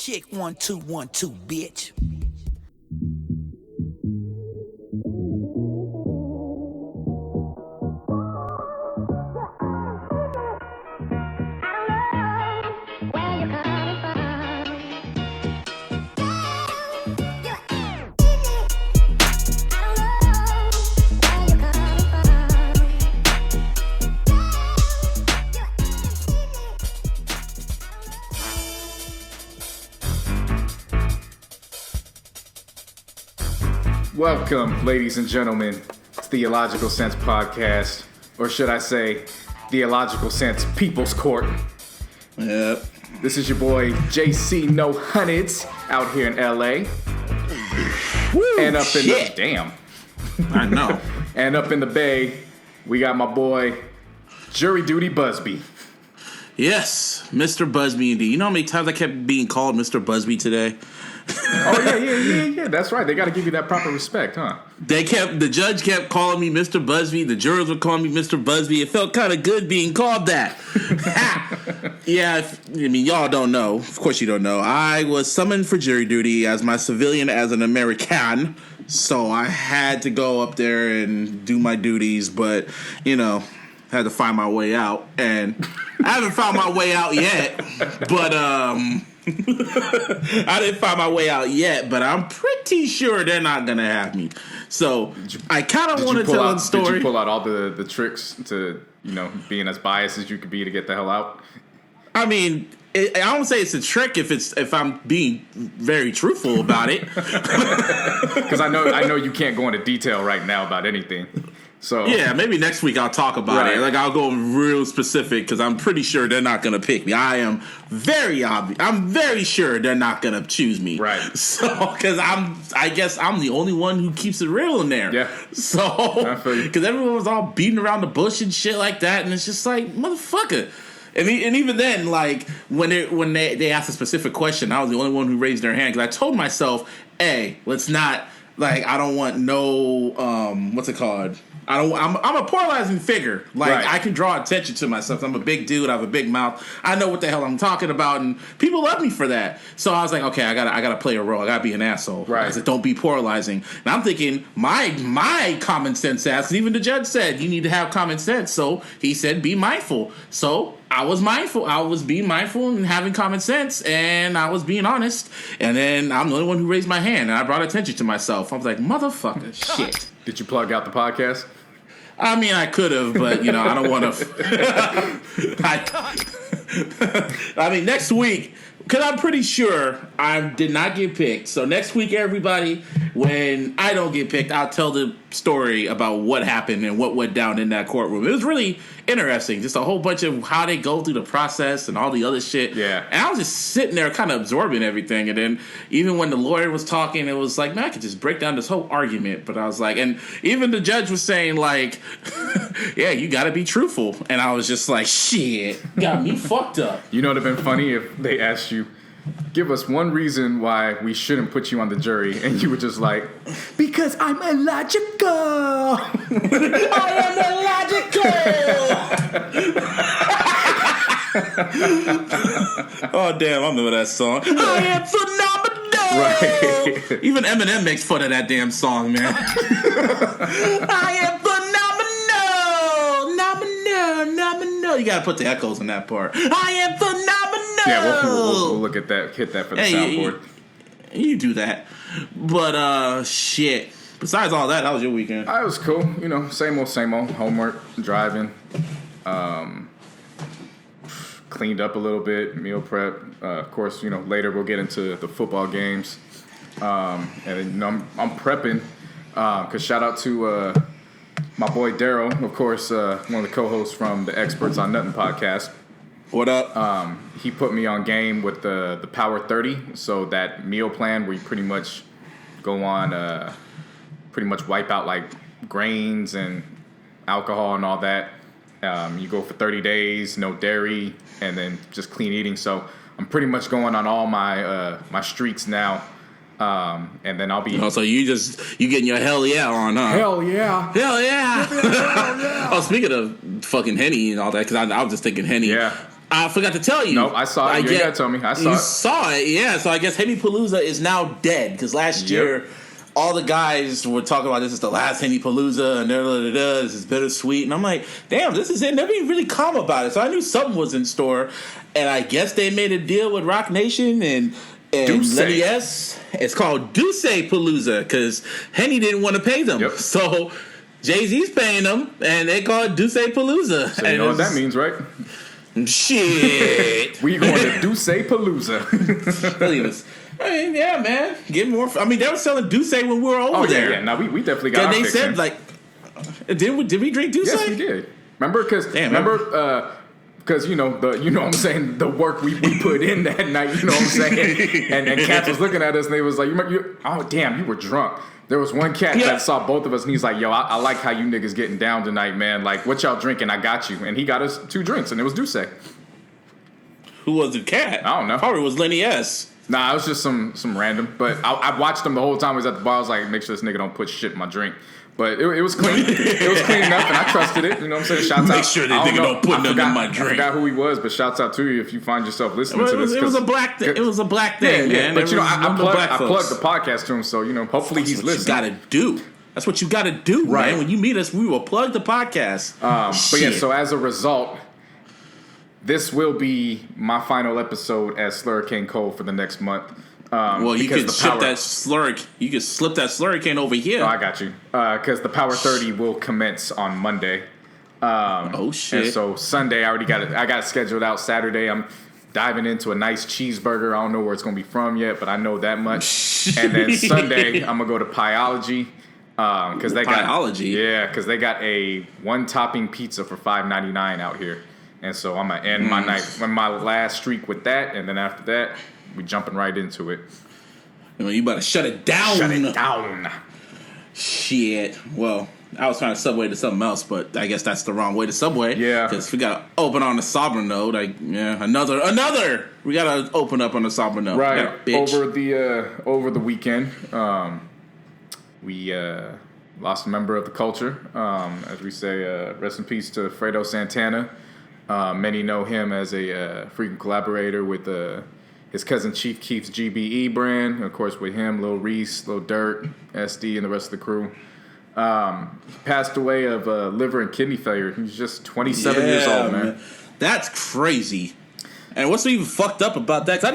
Check 1 2 1 2, bitch. Welcome, ladies and gentlemen, to the iLLogical Sense podcast, or should I say, the iLLogical Sense People's Court. Yep. This is your boy JC No Hundreds out here in LA. Woo, and up shit. in the damn. I know. And up in the Bay, we got my boy Jury Duty Busby. Yes, Mr. Busby indeed. You know how many times I kept being called Mr. Busby today? Oh yeah. That's right. They got to give you that proper respect, huh? The judge kept calling me Mr. Busby. The jurors were calling me Mr. Busby. It felt kind of good being called that. Yeah, y'all don't know. Of course you don't know. I was summoned for jury duty as my civilian as an American. So I had to go up there and do my duties, but, had to find my way out. And I haven't found my way out yet, but, I didn't find my way out yet, but I'm pretty sure they're not going to have me. So I kind of want to tell a story. Did you pull out all the tricks to, being as biased as you could be to get the hell out? I mean, I don't say it's a trick if I'm being very truthful about it. Because I know you can't go into detail right now about anything. So yeah, maybe next week I'll talk about it. Like I'll go real specific because I'm pretty sure they're not gonna pick me. I am very obvious. I'm very sure they're not gonna choose me. Right. So because I guess I'm the only one who keeps it real in there. Yeah. So because everyone was all beating around the bush and shit like that, and it's just like motherfucker. And even then, like when they asked a specific question, I was the only one who raised their hand because I told myself, "Hey, let's not I don't want no what's it called." I'm a polarizing figure. I can draw attention to myself. I'm a big dude. I have a big mouth. I know what the hell I'm talking about, and people love me for that. So I was like, okay, I gotta play a role. I gotta be an asshole. Right. I said, don't be polarizing. And I'm thinking my common sense asked, and even the judge said you need to have common sense. So he said, be mindful. So I was mindful. I was being mindful and having common sense, and I was being honest. And then I'm the only one who raised my hand, and I brought attention to myself. I was like, motherfucker, shit. Did you plug out the podcast? I mean, I could have, but, I don't want to. I mean, next week, because I'm pretty sure I did not get picked. So next week, everybody, when I don't get picked, I'll tell the story about what happened and what went down in that courtroom. It was really interesting. Just a whole bunch of how they go through the process and all the other shit. Yeah. And I was just sitting there kind of absorbing everything. And then even when the lawyer was talking, it was like, man, I could just break down this whole argument. But I was like, and even the judge was saying like, yeah, you got to be truthful. And I was just like, shit, got me fucked up. You know, it would have been funny if they asked you, give us one reason why we shouldn't put you on the jury, and you were just like, because I'm illogical. I am illogical. Oh damn, I remember that song. I am phenomenal. Right. Even Eminem makes fun of that damn song, man. I am phenomenal. You gotta put the echoes in that part. I am phenomenal. Yeah, we'll look at that, hit that for the soundboard. You do that. But, shit. Besides all that, how was your weekend? It was cool. Same old. Homework, driving. Cleaned up a little bit, meal prep. Of course, later we'll get into the football games. And then, I'm prepping. Because shout out to my boy Daryl, of course, one of the co-hosts from the Experts on Nothing podcast. What up? He put me on game with the Power 30, so that meal plan where you pretty much go on, pretty much wipe out like grains and alcohol and all that. You go for 30 days, no dairy, and then just clean eating. So I'm pretty much going on all my my streaks now. And then I'll be. Oh, so you getting your hell yeah on, huh? Hell yeah. Hell yeah. Oh, speaking of fucking Henny and all that, because I was just thinking Henny. Yeah. I forgot to tell you. Nope, I saw it. You gotta tell me. I saw you it. Saw it, yeah. So I guess Henny Palooza is now dead because last year all the guys were talking about this is the last Henny Palooza and this is bittersweet. And I'm like, damn, this is it. They're being really calm about it. So I knew something was in store. And I guess they made a deal with Rock Nation and Lenny S. It's called Duce Palooza because Henny didn't want to pay them. Yep. So Jay-Z's paying them and they call it Duce Palooza. So you know what that means, right? Shit. We going to Duce Palooza. I mean, yeah, man. Get more. I mean, they were selling Duce when we were over there. Yeah. Now we definitely got. And they said like, did we drink Duce? Yes, we did. Remember, because you know what I'm saying, the work we put in that night. You know what I'm saying. And Cats was looking at us and they was like, oh damn, you were drunk. There was one cat that saw both of us and he's like, yo, I like how you niggas getting down tonight, man. Like, what y'all drinking? I got you. And he got us 2 drinks and it was Duce. Who was the cat? I don't know. Probably was Lenny S. Nah, it was just some random. But I watched him the whole time he was at the bar. I was like, make sure this nigga don't put shit in my drink. But it was clean. It was clean enough, and I trusted it. You know what I'm saying? Shouts out. Make sure that nigga don't put nothing in my drink. I forgot who he was, but shouts out to you if you find yourself listening to this. It was a black thing. It was a black thing, man. But I plugged the podcast to him, so hopefully he's listening. That's what you gotta do. That's what you gotta do, right? Man. When you meet us, we will plug the podcast. But yeah, so as a result, this will be my final episode as Slurricane Cole for the next month. Well, you can slip that slurricane over here. Oh, I got you. Because the Power 30 will commence on Monday. Oh shit! And so Sunday, I got it scheduled out. Saturday, I'm diving into a nice cheeseburger. I don't know where it's gonna be from yet, but I know that much. And then Sunday, I'm gonna go to Pieology. Because they got a 1-topping pizza for $5.99 out here, and so I'm gonna end my night, my last streak with that, and then after that. We jumping right into it. You better shut it down. Shut it down. Shit. Well, I was trying to segue to something else, but I guess that's the wrong way to segue. Yeah. Because we got to open on a somber note. Another. We got to open up on a somber note. Right. Over the weekend, we lost a member of the culture. As we say, rest in peace to Fredo Santana. Many know him as a frequent collaborator with his cousin Chief Keef's GBE brand, and of course with him, Lil Reese, Lil Dirt, SD, and the rest of the crew. He passed away of liver and kidney failure. He was just 27 years old, man. That's crazy. And what's even fucked up about that? Because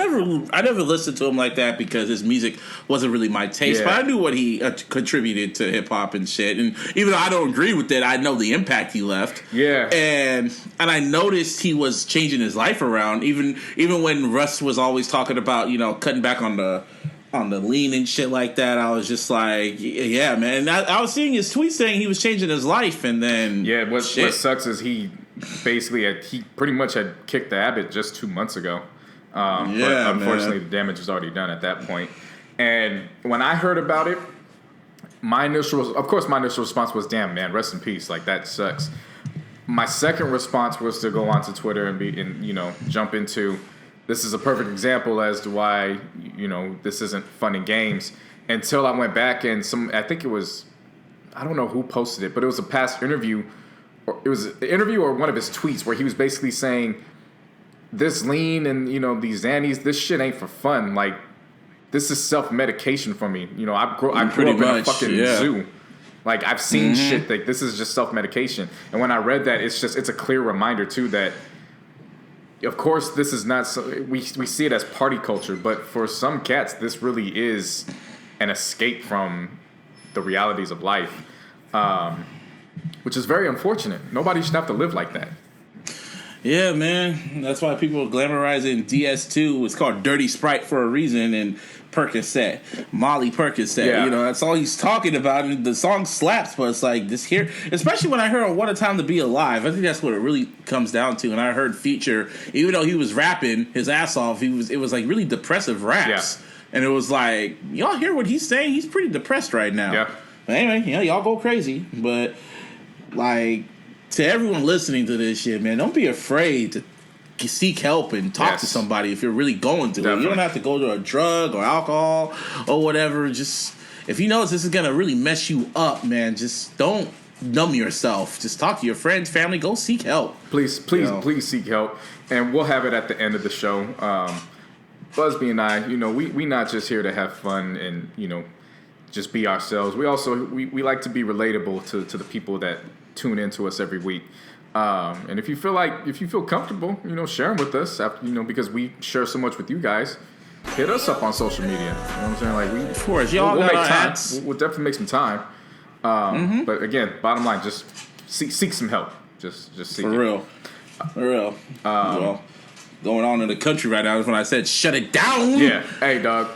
I never listened to him like that because his music wasn't really my taste. Yeah. But I knew what he contributed to hip hop and shit. And even though I don't agree with it, I know the impact he left. Yeah. And I noticed he was changing his life around. Even when Russ was always talking about cutting back on the lean and shit like that, I was just like, yeah, man. I was seeing his tweet saying he was changing his life, and then what sucks is he pretty much had kicked the habit just 2 months ago. But unfortunately, the damage was already done at that point. And when I heard about it, my initial response was, "Damn, man, rest in peace." Like, that sucks. My second response was to go onto Twitter and jump into. This is a perfect example as to why this isn't fun and games. Until I went back and I think it was, I don't know who posted it, but it was a past interview. It was an interview or one of his tweets where he was basically saying, this lean and, these Xannies, this shit ain't for fun. Like, this is self-medication for me. I grew up in a fucking zoo. Like, I've seen shit like this is just self-medication. And when I read that, it's a clear reminder, too, that, of course, this is not, we see it as party culture, but for some cats, this really is an escape from the realities of life. Which is very unfortunate. Nobody should have to live like that. Yeah, man. That's why people are glamorizing DS2. It's called Dirty Sprite for a reason, and Percocet, Molly Percocet. Yeah. That's all he's talking about. And the song slaps, but it's like this here, especially when I heard "What a Time to Be Alive." I think that's what it really comes down to. And I heard Future, even though he was rapping his ass off, it was like really depressive raps. Yeah. And it was like, y'all hear what he's saying? He's pretty depressed right now. Yeah. But anyway, y'all go crazy, but. Like, to everyone listening to this shit, man, don't be afraid to seek help and talk to somebody if you're really going through it. You don't have to go to a drug or alcohol or whatever. Just, if you notice this is going to really mess you up, man, just don't numb yourself. Just talk to your friends, family. Go seek help. Please seek help, and we'll have it at the end of the show. Busby and I, we not just here to have fun and just be ourselves. We also we like to be relatable to the people that tune into us every week. And if you feel comfortable, share them with us. After, because we share so much with you guys. Hit us up on social media. You know what I'm saying? Like of course, y'all we'll got make time. hats. We'll definitely make some time. But again, bottom line, just seek some help. Just seek For real. Well, going on in the country right now is when I said shut it down. Yeah. Hey, dog.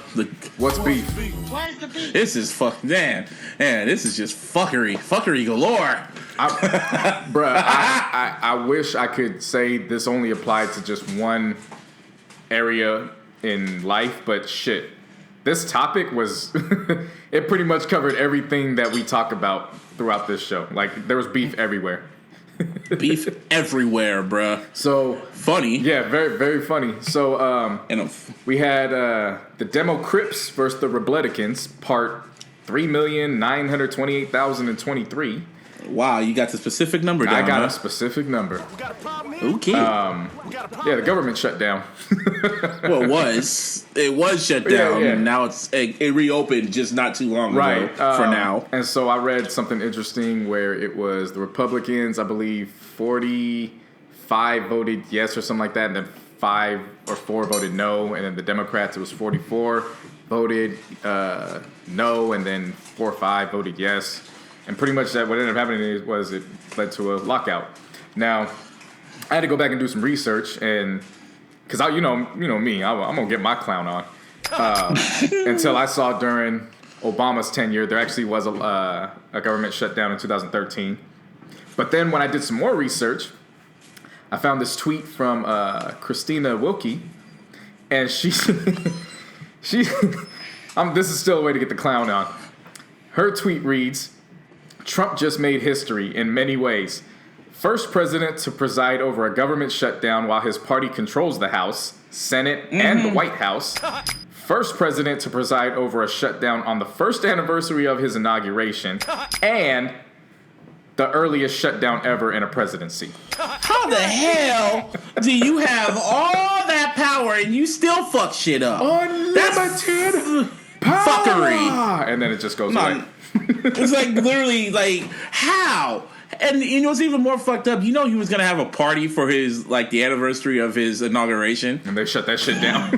What's beef? Where's the beef? This is man. This is just fuckery galore. I wish I could say this only applied to just one area in life, but shit, this topic was it pretty much covered everything that we talk about throughout this show. Like there was beef everywhere. Beef everywhere, bruh. So funny. Yeah, very, very funny. So we had the Demo Crips versus the Rebleticans, part 3,928,023. Wow, you got the specific number down. I got a specific number. Okay. Yeah, the government shut down. Well, it was shut down. Yeah. Now it reopened just not too long ago. For now. And so I read something interesting where it was the Republicans, I believe 45 voted yes or something like that, and then 5 or 4 voted no, and then the Democrats, it was 44 voted no, and then 4 or 5 voted yes. And pretty much that what ended up happening was it led to a lockout. Now, I had to go back and do some research, and because you know me, I'm gonna get my clown on. Until I saw during Obama's tenure, there actually was a government shutdown in 2013. But then when I did some more research, I found this tweet from Christina Wilkie, and she this is still a way to get the clown on. Her tweet reads, Trump just made history in many ways. First president to preside over a government shutdown while his party controls the House, Senate, and the White House. First president to preside over a shutdown on the first anniversary of his inauguration. And the earliest shutdown ever in a presidency. How the hell do you have all that power and you still fuck shit up? Unlimited power. Fuckery. And then it just goes away. It's like literally like how? And you know what's even more fucked up? He was gonna have a party for his the anniversary of his inauguration. And they shut that shit down.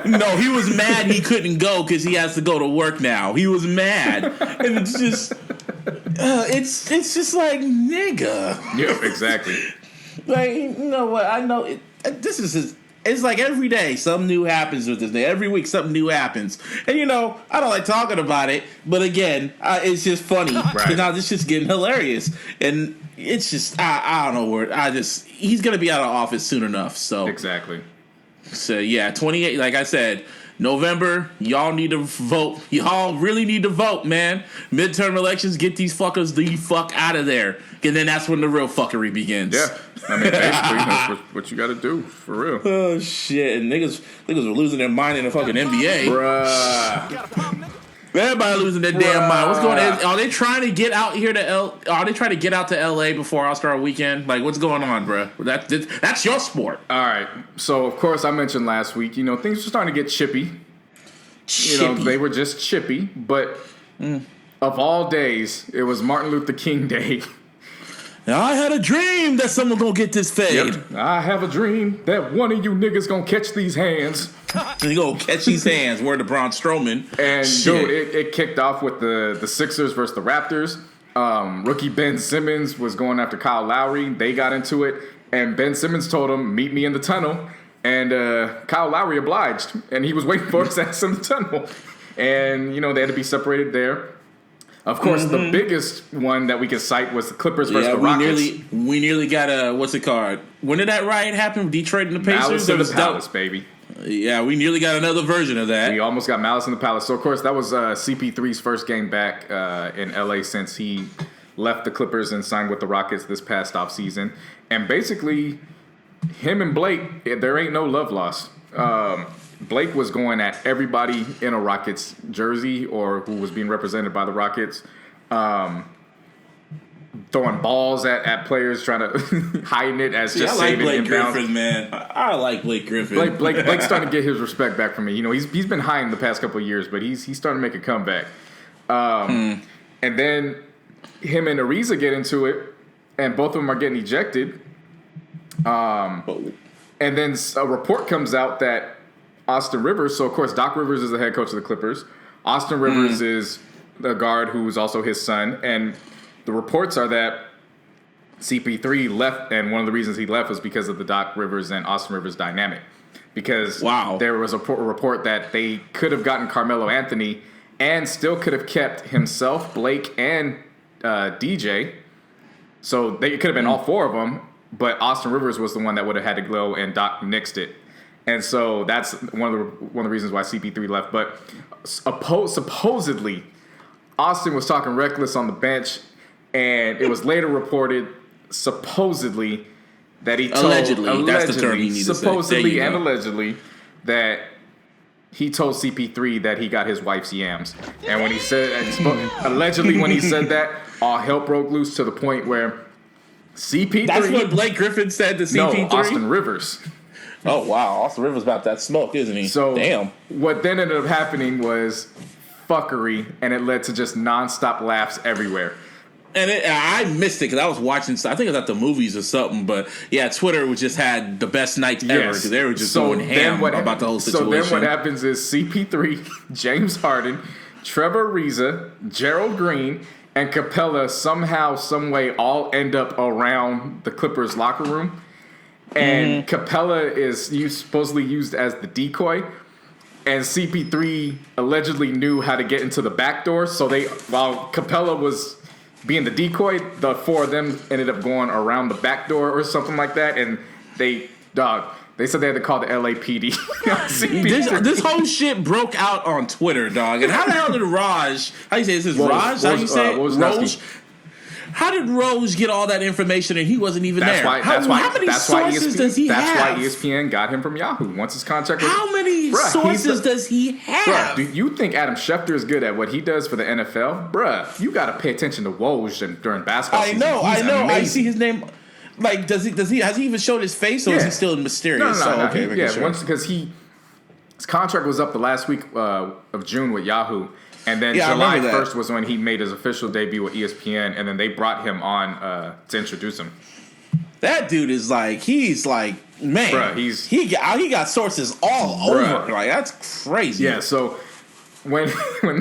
No, he was mad he couldn't go because he has to go to work now. He was mad. And it's just it's just like nigga. Yeah, exactly. Like, you know what? I know this is it's like every day something new happens with this day. Every week something new happens. And I don't like talking about it, but again, it's just funny. Right. Now this shit's getting hilarious. And it's just I don't know where he's gonna be out of office soon enough. So exactly. So yeah, 28, like I said, November, y'all need to vote. Y'all really need to vote, man. Midterm elections, get these fuckers the fuck out of there. And then that's when the real fuckery begins. Yeah. I mean, basically, that's what you got to do, for real. Oh, shit. And niggas were losing their mind in the fucking NBA. Bruh. Everybody losing their damn mind. What's going on? Are they trying to get out here to Are they trying to get out to LA before All-Star Weekend? Like, what's going on, bruh? That's your sport. All right. So, of course, I mentioned last week, things were starting to get chippy. They were just chippy. But of all days, it was Martin Luther King Day. I had a dream that someone gonna get this fade. Yep. I have a dream that one of you niggas gonna catch these hands. You gonna catch these hands. Word to Braun Strowman. And dude, it kicked off with the Sixers versus the Raptors. Rookie Ben Simmons was going after Kyle Lowry. They got into it, and Ben Simmons told him, "Meet me in the tunnel." And Kyle Lowry obliged, and he was waiting for his ass in the tunnel. And they had to be separated there. Of course, the biggest one that we could cite was the Clippers versus the Rockets. We nearly got a what's it called? When did that riot happen? Detroit and the Pacers. Malice in the Palace, baby. Yeah, we nearly got another version of that. We almost got Malice in the Palace. So of course, that was CP3's first game back in LA since he left the Clippers and signed with the Rockets this past offseason. And basically, him and Blake, there ain't no love lost. Blake was going at everybody in a Rockets jersey or who was being represented by the Rockets. throwing balls at players, trying to hiding it as just saving Blake inbounds. Griffin, man. I like Blake Griffin. Blake's starting to get his respect back from me. You know, he's been hiding the past couple of years, but he's starting to make a comeback. And then him and Ariza get into it, and both of them are getting ejected. And then a report comes out that Austin Rivers, so of course Doc Rivers is the head coach of the Clippers. Austin Rivers is the guard who's also his son. And the reports are that CP3 left, and one of the reasons he left was because of the Doc Rivers and Austin Rivers dynamic. Because there was a report that they could have gotten Carmelo Anthony and still could have kept himself, Blake, and DJ. So they could have been all four of them, but Austin Rivers was the one that would have had to go, and Doc nixed it. And so that's one of the reasons why CP3 left. But supposedly, Austin was talking reckless on the bench, and it was later reported, supposedly, that he told... Allegedly, that's the term you need to say. Supposedly and allegedly, that he told CP3 that he got his wife's yams. And when he said... allegedly, when he said that, all hell broke loose to the point where CP3... That's what Blake Griffin said to CP3? No, Austin Rivers. Oh, wow. Austin Rivers about that smoke, isn't he? So, damn. What then ended up happening was fuckery, and it led to just nonstop laughs everywhere. And I missed it because I was watching. I think it was at the movies or something. But yeah, Twitter just had the best nights ever because they were just going ham about the whole situation. So then what happens is CP3, James Harden, Trevor Ariza, Gerald Green, and Capella somehow, some way, all end up around the Clippers locker room. And Capella is supposedly used as the decoy. And CP3 allegedly knew how to get into the back door. So while Capella was being the decoy, the four of them ended up going around the back door or something like that. And they said they had to call the LAPD. This whole shit broke out on Twitter, dog. And how the hell did Raj? How you say this is Raj? How you say Roj? How did Rose get all that information and he wasn't even there? How many sources does he have? That's why ESPN got him from Yahoo. Once his contract was... How many sources does he have? Bruh, do you think Adam Schefter is good at what he does for the NFL? Bruh, you got to pay attention to Woj during basketball season. I know. Amazing. I see his name. Like, has he even showed his face or is he still mysterious? No. Sure. Once because his contract was up the last week of June with Yahoo. And then July 1st was when he made his official debut with ESPN, and then they brought him on to introduce him. That dude is he's man. Bruh, he got sources all over. Like, that's crazy. Yeah. So when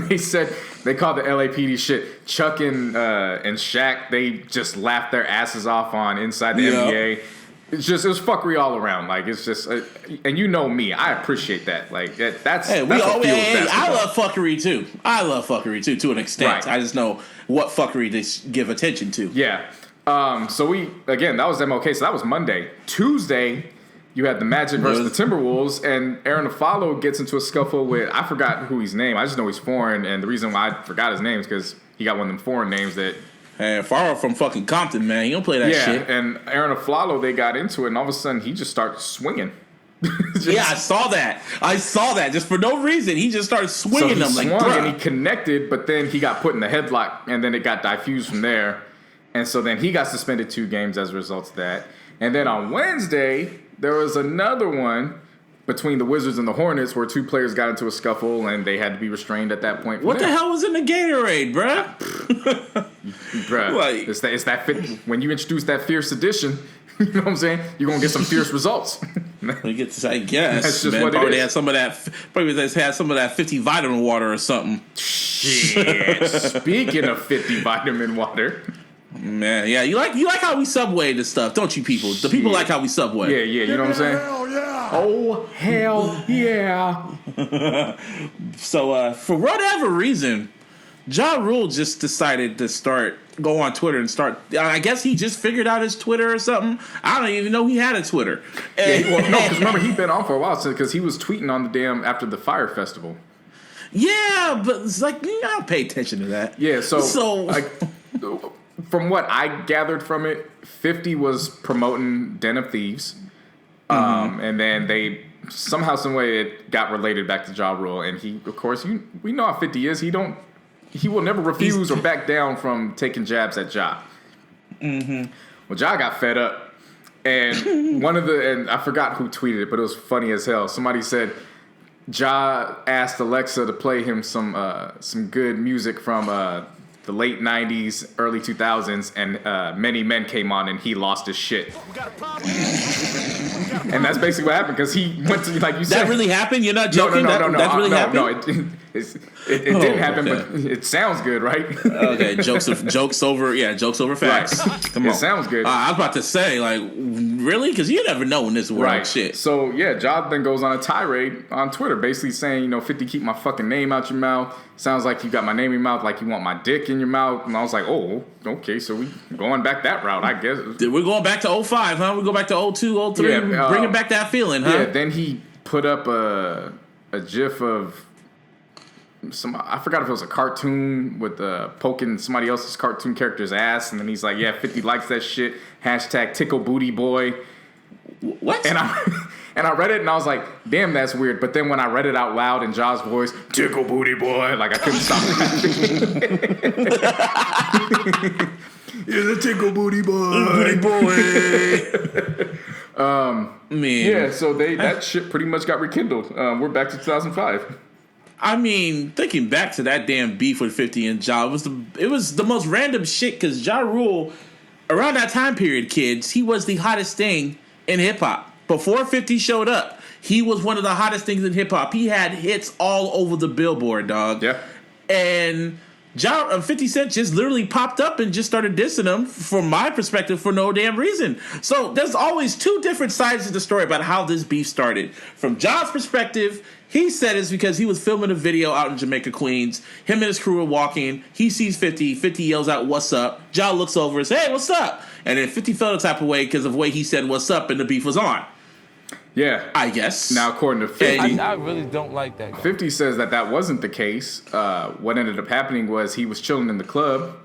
they said they called the LAPD shit, Chuck and Shaq, they just laughed their asses off on Inside the NBA. It was fuckery all around. Like, it's just, and you know me, I appreciate that. Like, that's what fuels basketball. I love fuckery too. To an extent. Right. I just know what fuckery to give attention to. Yeah. So that was MLK. So that was Monday. Tuesday, you had the Magic versus the Timberwolves, and Aaron Aflalo gets into a scuffle with, I forgot who his name. I just know he's foreign, and the reason why I forgot his name is because he got one of them foreign names that. And Farrell from fucking Compton, man. He don't play that shit. Yeah, and Aaron Aflalo, they got into it, and all of a sudden, he just started swinging. I saw that. Just for no reason, he just started swinging them. Swung and he connected, but then he got put in the headlock, and then it got diffused from there. And so then he got suspended 2 games as a result of that. And then on Wednesday, there was another one between the Wizards and the Hornets where 2 players got into a scuffle and they had to be restrained at that point. What the hell was in the Gatorade, bruh? Bruh, it's that when you introduce that fierce edition, you know what I'm saying? You're going to get some fierce results. I guess. That's just what it is. They had some of that, probably they had some of that 50 vitamin water or something. Shit. Speaking of 50 vitamin water. Man, yeah, you like how we subway this stuff, don't you people? The people like how we subway. Yeah, you know what I'm saying? Hell yeah. Oh, hell yeah. So, for whatever reason, Ja Rule just decided to go on Twitter and start. I guess he just figured out his Twitter or something. I don't even know he had a Twitter. Because remember, he'd been on for a while because he was tweeting on the damn after the Fire Festival. Yeah, but it's like, I don't pay attention to that. Yeah, so from what I gathered from it, 50 was promoting Den of Thieves. And then they somehow, some way, it got related back to Ja Rule. And he, of course, we know how 50 is. He will never refuse or back down from taking jabs at Ja. Mm-hmm. Well, Ja got fed up, and and I forgot who tweeted it, but it was funny as hell. Somebody said Ja asked Alexa to play him some good music from the late 90s, early 2000s, and Many Men came on, and he lost his shit. And that's basically what happened, because he went to, like you said. That really happened? You're not joking? No. That really happened? No, it didn't happen, but it sounds good, right? Okay, jokes over facts. Right. Come on. It sounds good. I was about to say, like, really? Because you never know in this world, right. Shit. So, yeah, Ja then goes on a tirade on Twitter, basically saying, 50, keep my fucking name out your mouth. Sounds like you got my name in your mouth, like you want my dick in your mouth. And I was like, oh, okay, so we going back that route, I guess. We're going back to 05, huh? We go back to 02, 03, bringing back that feeling, huh? Yeah, then he put up a GIF of I forgot if it was a cartoon with poking somebody else's cartoon character's ass, and then he's like, yeah, 50 likes that shit, hashtag tickle booty boy. What? And I read it, and I was like, damn, that's weird. But then when I read it out loud in Ja's voice, tickle booty boy, like I couldn't stop laughing. You're the tickle booty boy. Booty boy. Man. Yeah, so that shit pretty much got rekindled. We're back to 2005. I mean, thinking back to that damn beef with 50 and Ja, it was the most random shit, because Ja Rule, around that time period, kids, he was the hottest thing in hip-hop. Before 50 showed up, he was one of the hottest things in hip-hop. He had hits all over the Billboard, dog. Yeah. And 50 Cent just literally popped up and just started dissing him, from my perspective, for no damn reason. So there's always two different sides to the story about how this beef started. From Ja's perspective, he said it's because he was filming a video out in Jamaica, Queens. Him and his crew are walking. He sees 50. 50 yells out, "What's up?" Ja looks over and says, "Hey, what's up?" And then 50 felt the type of way because of the way he said "what's up," and the beef was on. Yeah. I guess. Now, according to 50... I really don't like that guy. 50 says that wasn't the case. What ended up happening was he was chilling in the club,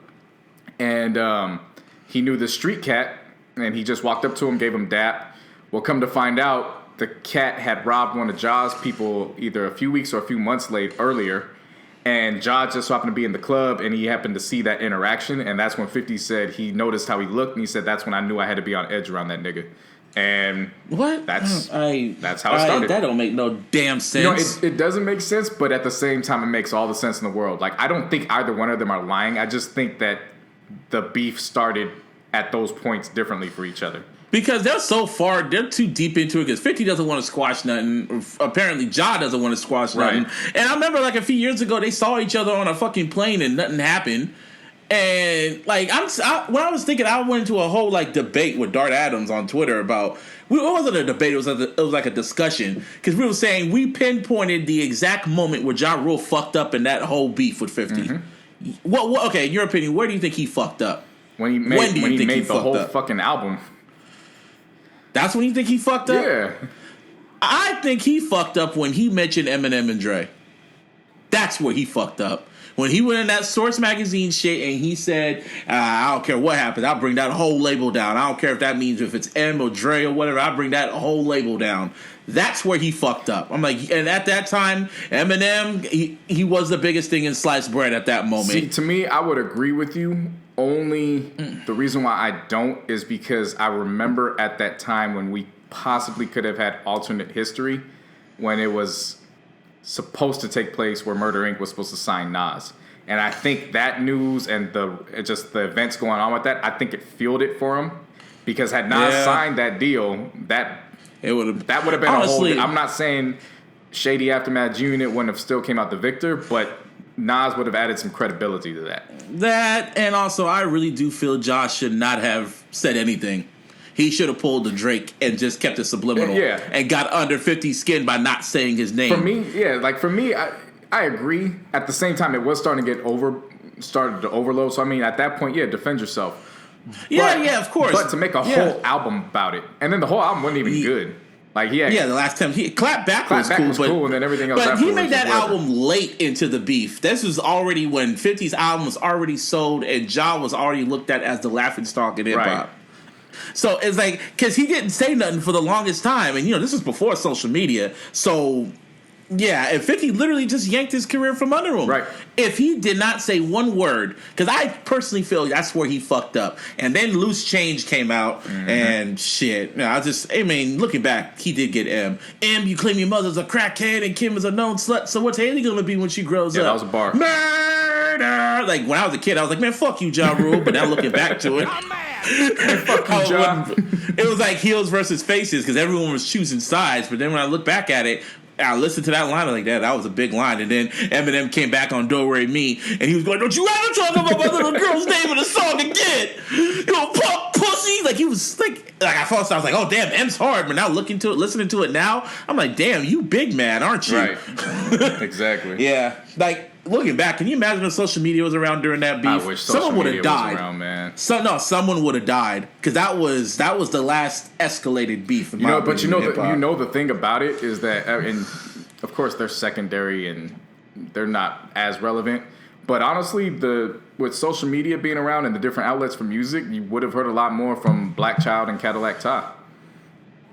and he knew the street cat, and he just walked up to him, gave him dap. Well, come to find out, the cat had robbed one of Ja's people either a few weeks or a few months earlier, and Ja just happened to be in the club, and he happened to see that interaction, and that's when 50 said he noticed how he looked, and he said that's when I knew I had to be on edge around that nigga. And what? That's how it started. That don't make no damn sense. It doesn't make sense, but at the same time, it makes all the sense in the world. Like, I don't think either one of them are lying. I just think that the beef started at those points differently for each other. Because they're too deep into it, because 50 doesn't want to squash nothing. Apparently, Ja doesn't want to squash nothing. Right. And I remember, like, a few years ago, they saw each other on a fucking plane and nothing happened. And, like, when I was thinking, I went into a whole, like, debate with Dart Adams on Twitter about... It wasn't a debate, it was like a discussion. Because we were saying we pinpointed the exact moment where Ja Rule fucked up in that whole beef with 50. Mm-hmm. Okay, in your opinion, where do you think he fucked up? When he made the whole fucking album. That's when you think he fucked up? Yeah. I think he fucked up when he mentioned Eminem and Dre. That's where he fucked up. When he went in that Source magazine shit and he said, I don't care what happens, I'll bring that whole label down. I don't care if that means if it's M or Dre or whatever, I'll bring that whole label down. That's where he fucked up. I'm like, and at that time, Eminem, he was the biggest thing in sliced bread at that moment. See, to me, I would agree with you. Only the reason why I don't is because I remember at that time when we possibly could have had alternate history, when it was supposed to take place where Murder Inc. was supposed to sign Nas. And I think that news and the events going on with that, I think it fueled it for him. Because had Nas signed that deal, that would have been honestly, a whole... I'm not saying Shady Aftermath Unit wouldn't have still came out the victor, but Nas would have added some credibility to that. That, and also I really do feel Josh should not have said anything. He should have pulled the Drake and just kept it subliminal. Yeah. And got under 50's skin by not saying his name. For me, I agree. At the same time, it was starting to started to overload. So I mean, at that point, defend yourself. Yeah, of course. But to make a whole album about it, and then the whole album wasn't even good. Like the last time Clap Back was cool, and then everything else. But he made that album late into the beef. This was already when 50's album was already sold, and Ja was already looked at as the laughingstock in hip hop. Right. So it's like, because he didn't say nothing for the longest time, and this was before social media. So Yeah, and 50 literally just yanked his career from under him. Right. If he did not say one word, because I personally feel that's where he fucked up. And then Loose Change came out, and shit. I mean, looking back, he did get M. M, you claim your mother's a crackhead and Kim is a known slut, so what's Haley going to be when she grows up? That was a bar. Murder! Like, when I was a kid, I was like, man, fuck you, Ja Rule. But now looking back to it, Fuck you, Ja. it was like heels versus faces, because everyone was choosing sides. But then when I look back at it, I listened to that line, I was like, that was a big line. And then Eminem came back on Do Re Mi, and he was going, don't you ever talk about my little girl's name in a song again. You know, punk pussy. Like, he was like I thought, I was like, oh, damn, M's hard. But now listening to it now, I'm like, damn, you big man, aren't you? Right. Exactly. Yeah. Like, looking back, can you imagine if social media was around during that beef? I wish social media was around, man. Someone would have died, because that was the last escalated beef. You know the thing about it is that, and of course they're secondary and they're not as relevant. But honestly, with social media being around and the different outlets for music, you would have heard a lot more from Black Child and Cadillac Ty.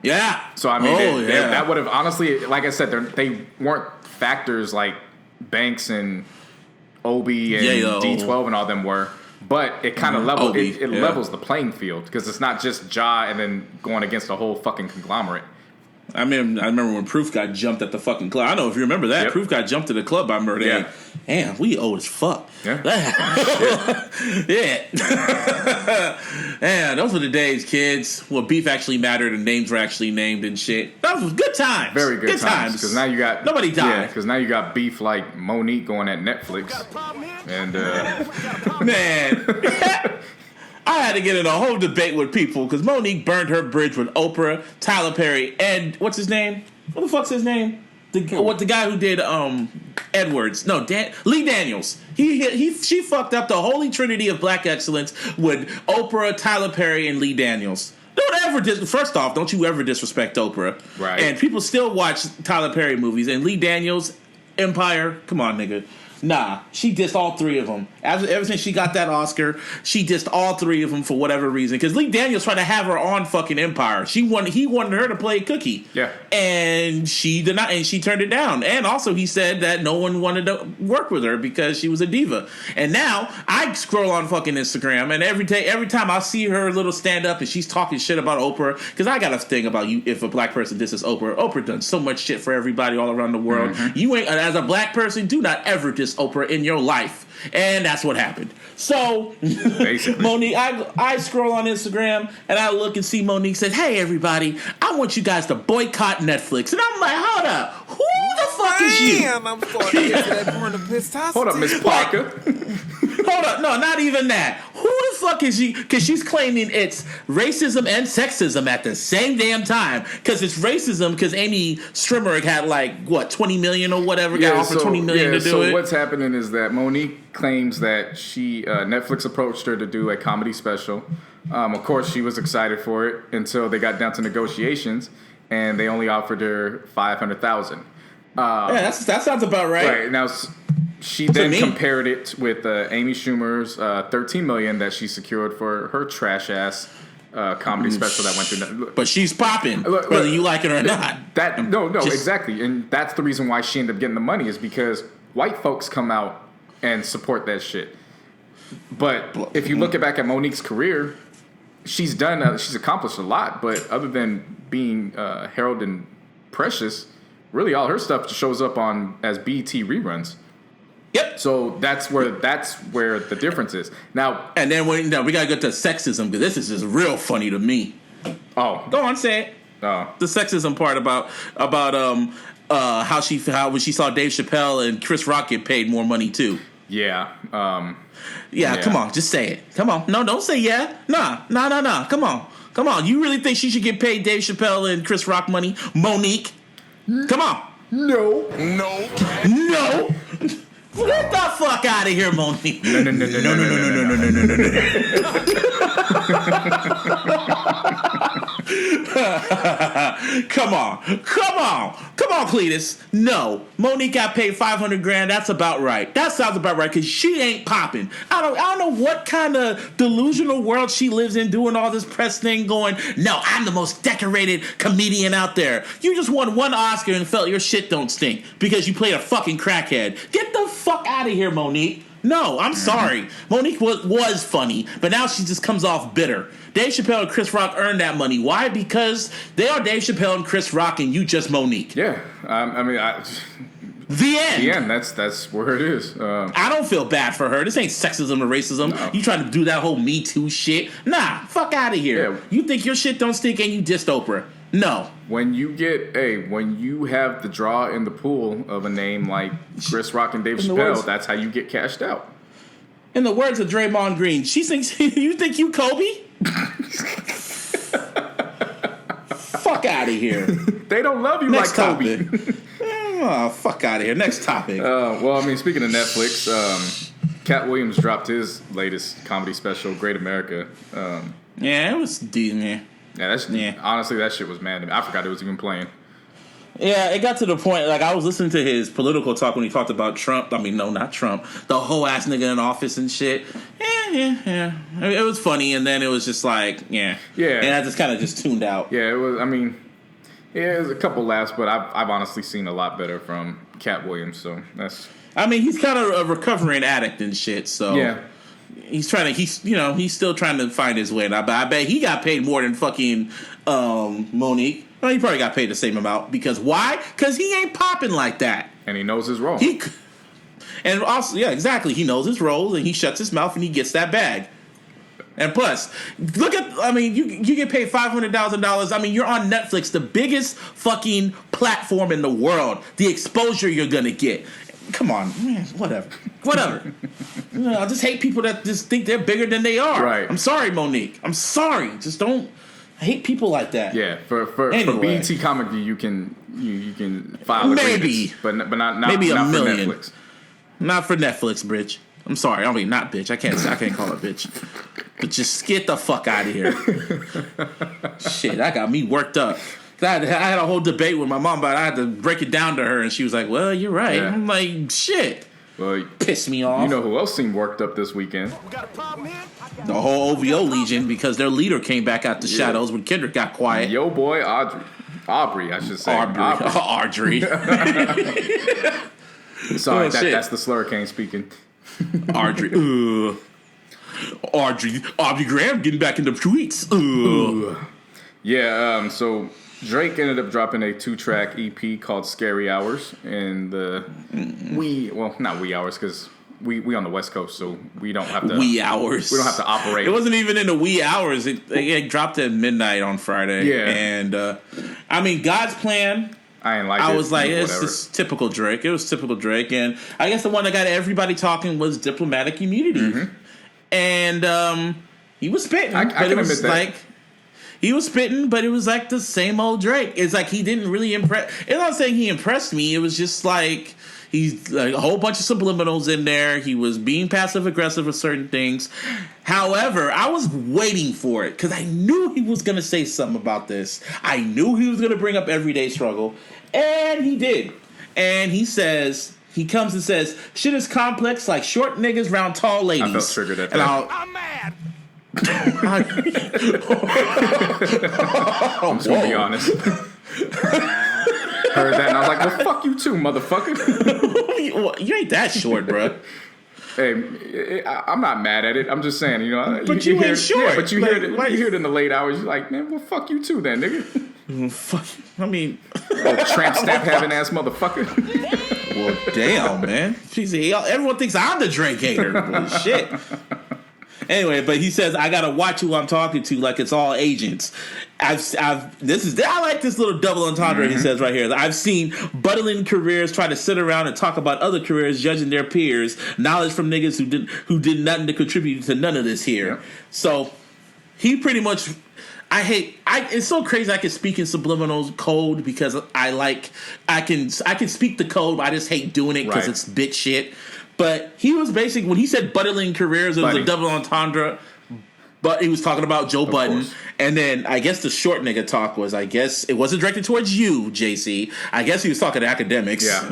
Yeah. So I mean, that would have honestly, like I said, they weren't factors like Banks and Obi and D12 and all them were, but it kind of levels the playing field, because it's not just Ja and then going against a whole fucking conglomerate. I remember when Proof got jumped at the fucking club. I don't know if you remember that. Yep. Proof got jumped at the club by Murder. Yeah. Damn, we old as fuck. Yeah. Yeah. Yeah, those were the days, kids, where beef actually mattered and names were actually named and shit. That was good times. Very good times. Because now you got nobody died. Yeah, because now you got beef like Monique going at Netflix, and man. I had to get in a whole debate with people because Monique burned her bridge with Oprah, Tyler Perry, and what's his name? What the fuck's his name? The guy who did Edwards? No, Lee Daniels. She fucked up the holy trinity of black excellence with Oprah, Tyler Perry, and Lee Daniels. First off, don't you ever disrespect Oprah. Right. And people still watch Tyler Perry movies, and Lee Daniels, Empire. Come on, nigga. Nah, she dissed all three of them. Ever since she got that Oscar, she dissed all three of them for whatever reason. Because Lee Daniels tried to have her on fucking Empire. He wanted her to play Cookie. Yeah. And she did not, and she turned it down. And also he said that no one wanted to work with her because she was a diva. And now I scroll on fucking Instagram, and every time I see her little stand up and she's talking shit about Oprah, because I got a thing about you, if a black person disses Oprah done so much shit for everybody all around the world. Mm-hmm. You ain't, as a black person, do not ever diss Oprah in your life. And that's what happened. So Monique, I scroll on Instagram and I look and see Monique says, hey everybody, I want you guys to boycott Netflix. And I'm like, hold up, who the fuck is you? I'm starting to get to that point of pistosity. Hold up, Miss Parker. Hold up, no, not even that. Who the fuck is she? Because she's claiming it's racism and sexism at the same damn time. Because it's racism because Amy Strimmer had like, what, 20 million or whatever, got offered 20 million to do it. So what's happening is that Monique claims that Netflix approached her to do a comedy special. Of course, she was excited for it until they got down to negotiations, and they only offered her $500,000. Yeah, that sounds about right. Right now, she then compared it with Amy Schumer's $13 million that she secured for her trash ass comedy special that went through. But she's popping, whether you like it or not. Exactly, and that's the reason why she ended up getting the money, is because white folks come out and support that shit. But if you look back at Monique's career, she's accomplished a lot. But other than being Harold and Precious, really all her stuff shows up as BET reruns. Yep. So that's where the difference is. Now, and then we gotta get to sexism, because this is just real funny to me. Oh, go on, say it. Oh, the sexism part about how when she saw Dave Chappelle and Chris Rock get paid more money too. Yeah. Yeah. Come on, just say it. Come on. No, don't say yeah. Nah. Come on. You really think she should get paid Dave Chappelle and Chris Rock money, Monique? Come on. No. Get the fuck out of here, Monique. No. Come on, Cletus. No, Monique got paid $500,000. That's about right. That sounds about right because she ain't popping. I don't know what kind of delusional world she lives in, doing all this press thing. Going, no, I'm the most decorated comedian out there. You just won one Oscar and felt your shit don't stink because you played a fucking crackhead. Get the fuck out of here, Monique. No, I'm sorry. Monique was funny, but now she just comes off bitter. Dave Chappelle and Chris Rock earned that money. Why? Because they are Dave Chappelle and Chris Rock, and you just Monique. Yeah, the end. The end. That's where it is. I don't feel bad for her. This ain't sexism or racism. No. You trying to do that whole Me Too shit? Nah, fuck out of here. Yeah. You think your shit don't stink and you dissed Oprah? No. When you have the draw in the pool of a name like Chris Rock and Dave Chappelle, that's how you get cashed out. In the words of Draymond Green, she thinks you think you Kobe? Fuck out of here. They don't love you Next like Kobe. Oh, fuck out of here. Next topic. Well, I mean, speaking of Netflix, Cat Williams dropped his latest comedy special, Great America. Yeah, it was decent. Yeah, honestly, that shit was mad to me. I forgot it was even playing. Yeah, it got to the point, like, I was listening to his political talk when he talked about Trump. I mean, no, not Trump. The whole ass nigga in office and shit. Yeah. It was funny, and then it was just like, yeah. And I just kind of just tuned out. Yeah, it was, it was a couple laughs, but I've honestly seen a lot better from Cat Williams, so that's... I mean, he's kind of a recovering addict and shit, so... Yeah. He's still trying to find his way. And I bet he got paid more than fucking Monique. Well, he probably got paid the same amount. Because why? Because he ain't popping like that. And he knows his role. And also, yeah, exactly. He knows his roles and he shuts his mouth and he gets that bag. And plus, you get paid $500,000. You're on Netflix, the biggest fucking platform in the world. The exposure you're going to get. Come on, man, whatever. I just hate people that just think they're bigger than they are. Right. I'm sorry, Monique. I'm sorry. Just don't. I hate people like that. Yeah. For BET Comedy, you can file agreements, but not maybe not a million. For Netflix. Not for Netflix, bitch. I'm sorry. Not bitch. I can't call it bitch. But just get the fuck out of here. Shit, that got me worked up. I had a whole debate with my mom about it. I had to break it down to her, and she was like, well, you're right. Yeah. I'm like, shit. Well, piss me off. You know who else seemed worked up this weekend? We got a problem here? The whole OVO Legion, because their leader came back out the shadows when Kendrick got quiet. Yo boy, Aubrey, I should say. Audrey. Sorry, that's the Slurricane speaking. Audrey. Aubrey Graham getting back in the tweets. Yeah, so Drake ended up dropping a 2-track EP called Scary Hours in the not wee hours because we on the West Coast, so we don't have to wee hours. We don't have to operate. It wasn't even in the wee hours. It dropped at midnight on Friday. Yeah, and God's Plan. I was like, it's just typical Drake. It was typical Drake, and I guess the one that got everybody talking was Diplomatic Immunity, and he was spitting. I can admit that. He was spitting, but it was like the same old Drake. It's like he didn't really impress. I'm not saying he impressed me. It was just like he's like a whole bunch of subliminals in there. He was being passive aggressive with certain things. However, I was waiting for it because I knew he was going to say something about this. I knew he was going to bring up everyday struggle, and he did. And he comes and says, "Shit is complex like short niggas round tall ladies." I felt triggered at that. I'm mad. I'm just gonna be honest. Heard that and I was like, well, fuck you too, motherfucker. You ain't that short, bro. Hey, I'm not mad at it. I'm just saying, But you ain't short. Yeah, but you hear it in the late hours. You're like, man, well, fuck you too, then, nigga. Fuck. Tramp stamp having ass motherfucker. Well, damn, man. Everyone thinks I'm the Drake hater. Shit. Anyway, but he says, I gotta watch who I'm talking to like it's all agents. I like this little double entendre he says right here. I've seen budding careers try to sit around and talk about other careers, judging their peers. Knowledge from niggas who did nothing to contribute to none of this here. Yeah. So he pretty much it's so crazy I can speak in subliminal code because I can speak the code, but I just hate doing it because it's bitch shit. But he was basically, when he said budding careers, it was a double entendre. But he was talking about Joe Budden. Course. And then I guess the short nigga talk was, I guess, it wasn't directed towards you, JC. I guess he was talking to academics. Yeah.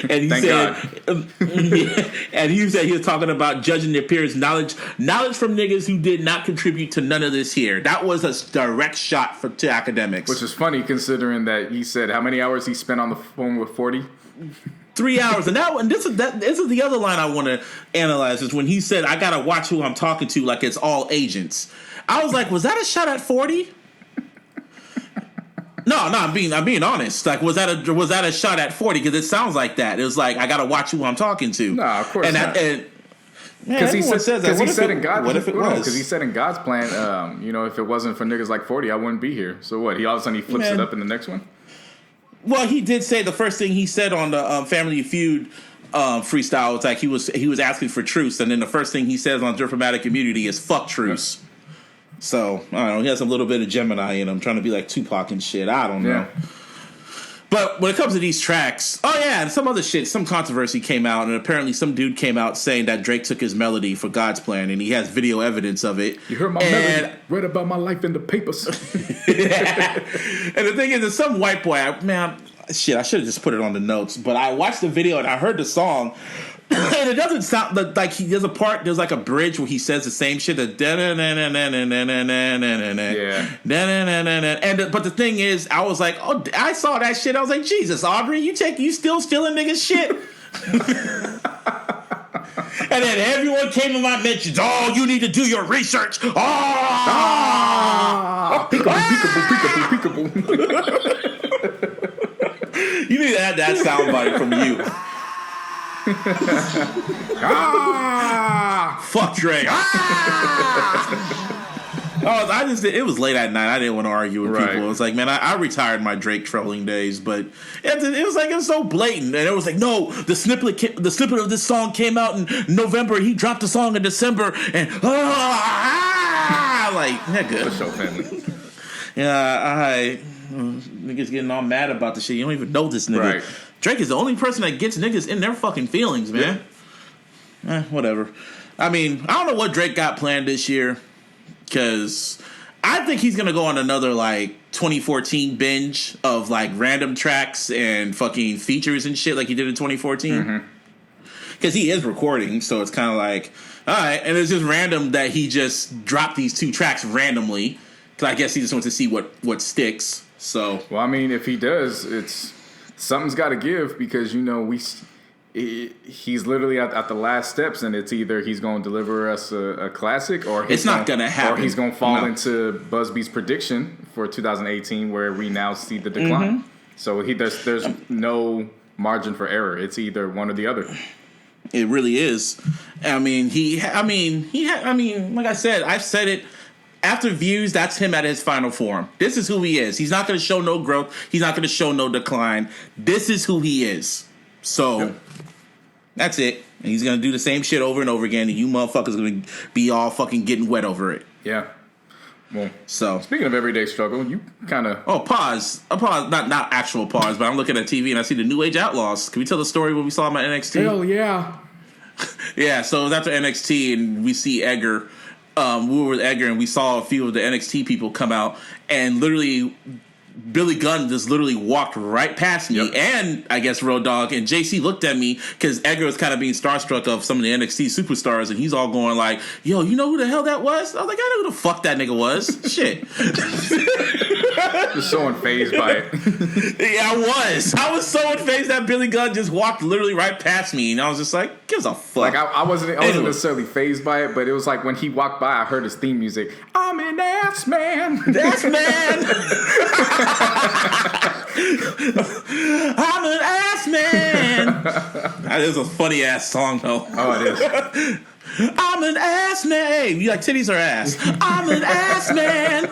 and he Thank said, and he said he was talking about judging their peers' knowledge from niggas who did not contribute to none of this here. That was a direct shot to academics. Which is funny considering that he said how many hours he spent on the phone with 40? 3 hours, and this is the other line I want to analyze is when he said, "I gotta watch who I'm talking to, like it's all agents." I was like, was that a shot at 40? No, I'm being honest. Like, was that a shot at 40? Because it sounds like that. It was like, I gotta watch who I'm talking to. No, of course not. Because he said that. He said in God's, what if it was? Because he said in God's plan, if it wasn't for niggas like 40, I wouldn't be here. So what? He all of a sudden he flips it up in the next one. Well, he did say the first thing he said on the Family Feud freestyle was like he was asking for truce, and then the first thing he says on Diplomatic Immunity is "fuck truce." So I don't know. He has a little bit of Gemini in him, trying to be like Tupac and shit. I don't know. But when it comes to these tracks, and some other shit, some controversy came out, and apparently some dude came out saying that Drake took his melody for God's plan, and he has video evidence of it. You heard my melody, read about my life in the papers. And the thing is, there's some white boy, I should have just put it on the notes, but I watched the video and I heard the song, and it doesn't sound like there's like a bridge where he says the same shit. But the thing is, I was like, I saw that shit. I was like, Jesus, Aubrey, you still stealing niggas shit? And then everyone came to my mentions. Oh, you need to do your research. Peekaboo. You need to add that soundbite from you. Fuck Drake. It was late at night. I didn't want to argue with people. It was like, man, I retired my Drake trolling days, but it was so blatant. And it was like, no, the snippet of this song came out in November. He dropped the song in December, and like, nigga. The show family. Yeah, niggas getting all mad about the shit. You don't even know this nigga. Right. Drake is the only person that gets niggas in their fucking feelings, man. Yeah. Whatever. I mean, I don't know what Drake got planned this year, because I think he's gonna go on another like 2014 binge of like random tracks and fucking features and shit like he did in 2014. Because he is recording, so it's kind of like, all right, and it's just random that he just dropped these two tracks randomly. Because I guess he just wants to see what sticks. So, well, I mean, if he does, something's got to give, because he's literally at the last steps, and it's either he's going to deliver us a classic, or it's not going to happen, or he's going to fall into Busby's prediction for 2018, where we now see the decline. So there's no margin for error. It's either one or the other. It really is. I mean, like I said, I've said it. After Views, that's him at his final form. This is who he is. He's not going to show no growth. He's not going to show no decline. This is who he is. So, That's it. And he's going to do the same shit over and over again, and you motherfuckers are going to be all fucking getting wet over it. Yeah. Well, so speaking of everyday struggle, you kind of... Oh, pause. A pause. Not actual pause, but I'm looking at TV and I see the New Age Outlaws. Can we tell the story what we saw about NXT? Hell yeah. Yeah, so it was after NXT, and we see Edgar... we were with Edgar, and we saw a few of the NXT people come out, and literally Billy Gunn just literally walked right past me, and I guess Road Dogg, and JC looked at me because Edgar was kind of being starstruck of some of the NXT superstars, and he's all going like, yo, you know who the hell that was? I was like, I know who the fuck that nigga was. Shit. Just so unfazed by it. Yeah, I was so unfazed that Billy Gunn just walked literally right past me, and I was just like, gives a fuck. Like, I wasn't necessarily fazed by it, but it was like when he walked by, I heard his theme music. I'm an ass man. Ass man. I'm an ass man. That is a funny ass song though. Oh, it is. I'm an ass man. You like titties or ass? I'm an ass man.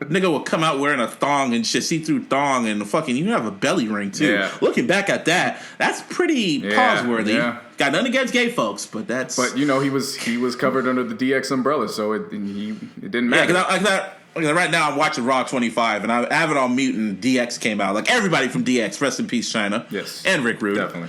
Nigga will come out wearing a thong and shit, see-through thong, and fucking you have a belly ring too. Yeah. Looking back at that, that's pretty pause-worthy. Yeah. Got nothing against gay folks, but that's. But you know he was covered under the DX umbrella, so it didn't matter. Yeah, because right now I'm watching Raw 25, and I have it on mute, and DX came out. Like everybody from DX, rest in peace, China. Yes, and Rick Rude. Definitely.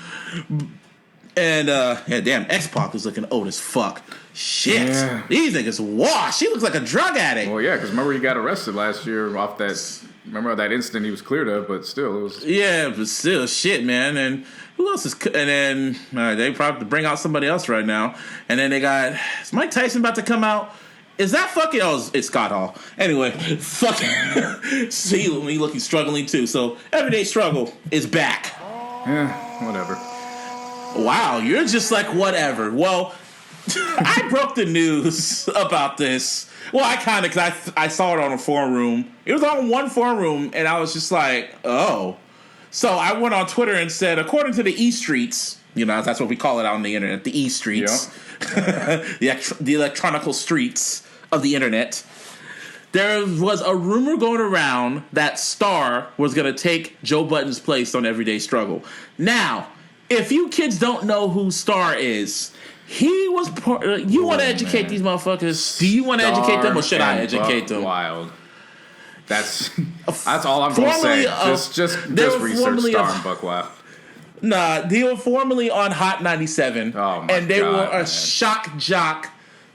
And yeah, damn, X-Pac is looking old as fuck. Shit, these niggas washed. He looks like a drug addict. Well, yeah, because remember he got arrested last year off that. Remember that incident he was cleared of, but still, it was. Yeah, but still, shit, man. And who else is? And then they probably bring out somebody else right now. And then they got is Mike Tyson about to come out. Is that fucking? Oh, it's Scott Hall. Anyway, fucking. See, me looking struggling too. So Everyday Struggle is back. Yeah, whatever. Wow, you're just like whatever. Well, I broke the news about this. Well, I kind of, because I saw it on a forum room. It was on one forum room, and I was just like, oh. So I went on Twitter and said, according to the E Streets, that's what we call it out on the internet, the E Streets, the electronical streets of the internet, there was a rumor going around that Star was going to take Joe Budden's place on Everyday Struggle. Now, if you kids don't know who Star is, he was. You want to educate these motherfuckers? Do you want to educate them, or should I educate them? Wild. That's all I'm going to say. Just research Star and Buck Wild. Nah, they were formerly on Hot 97, and they were a shock jock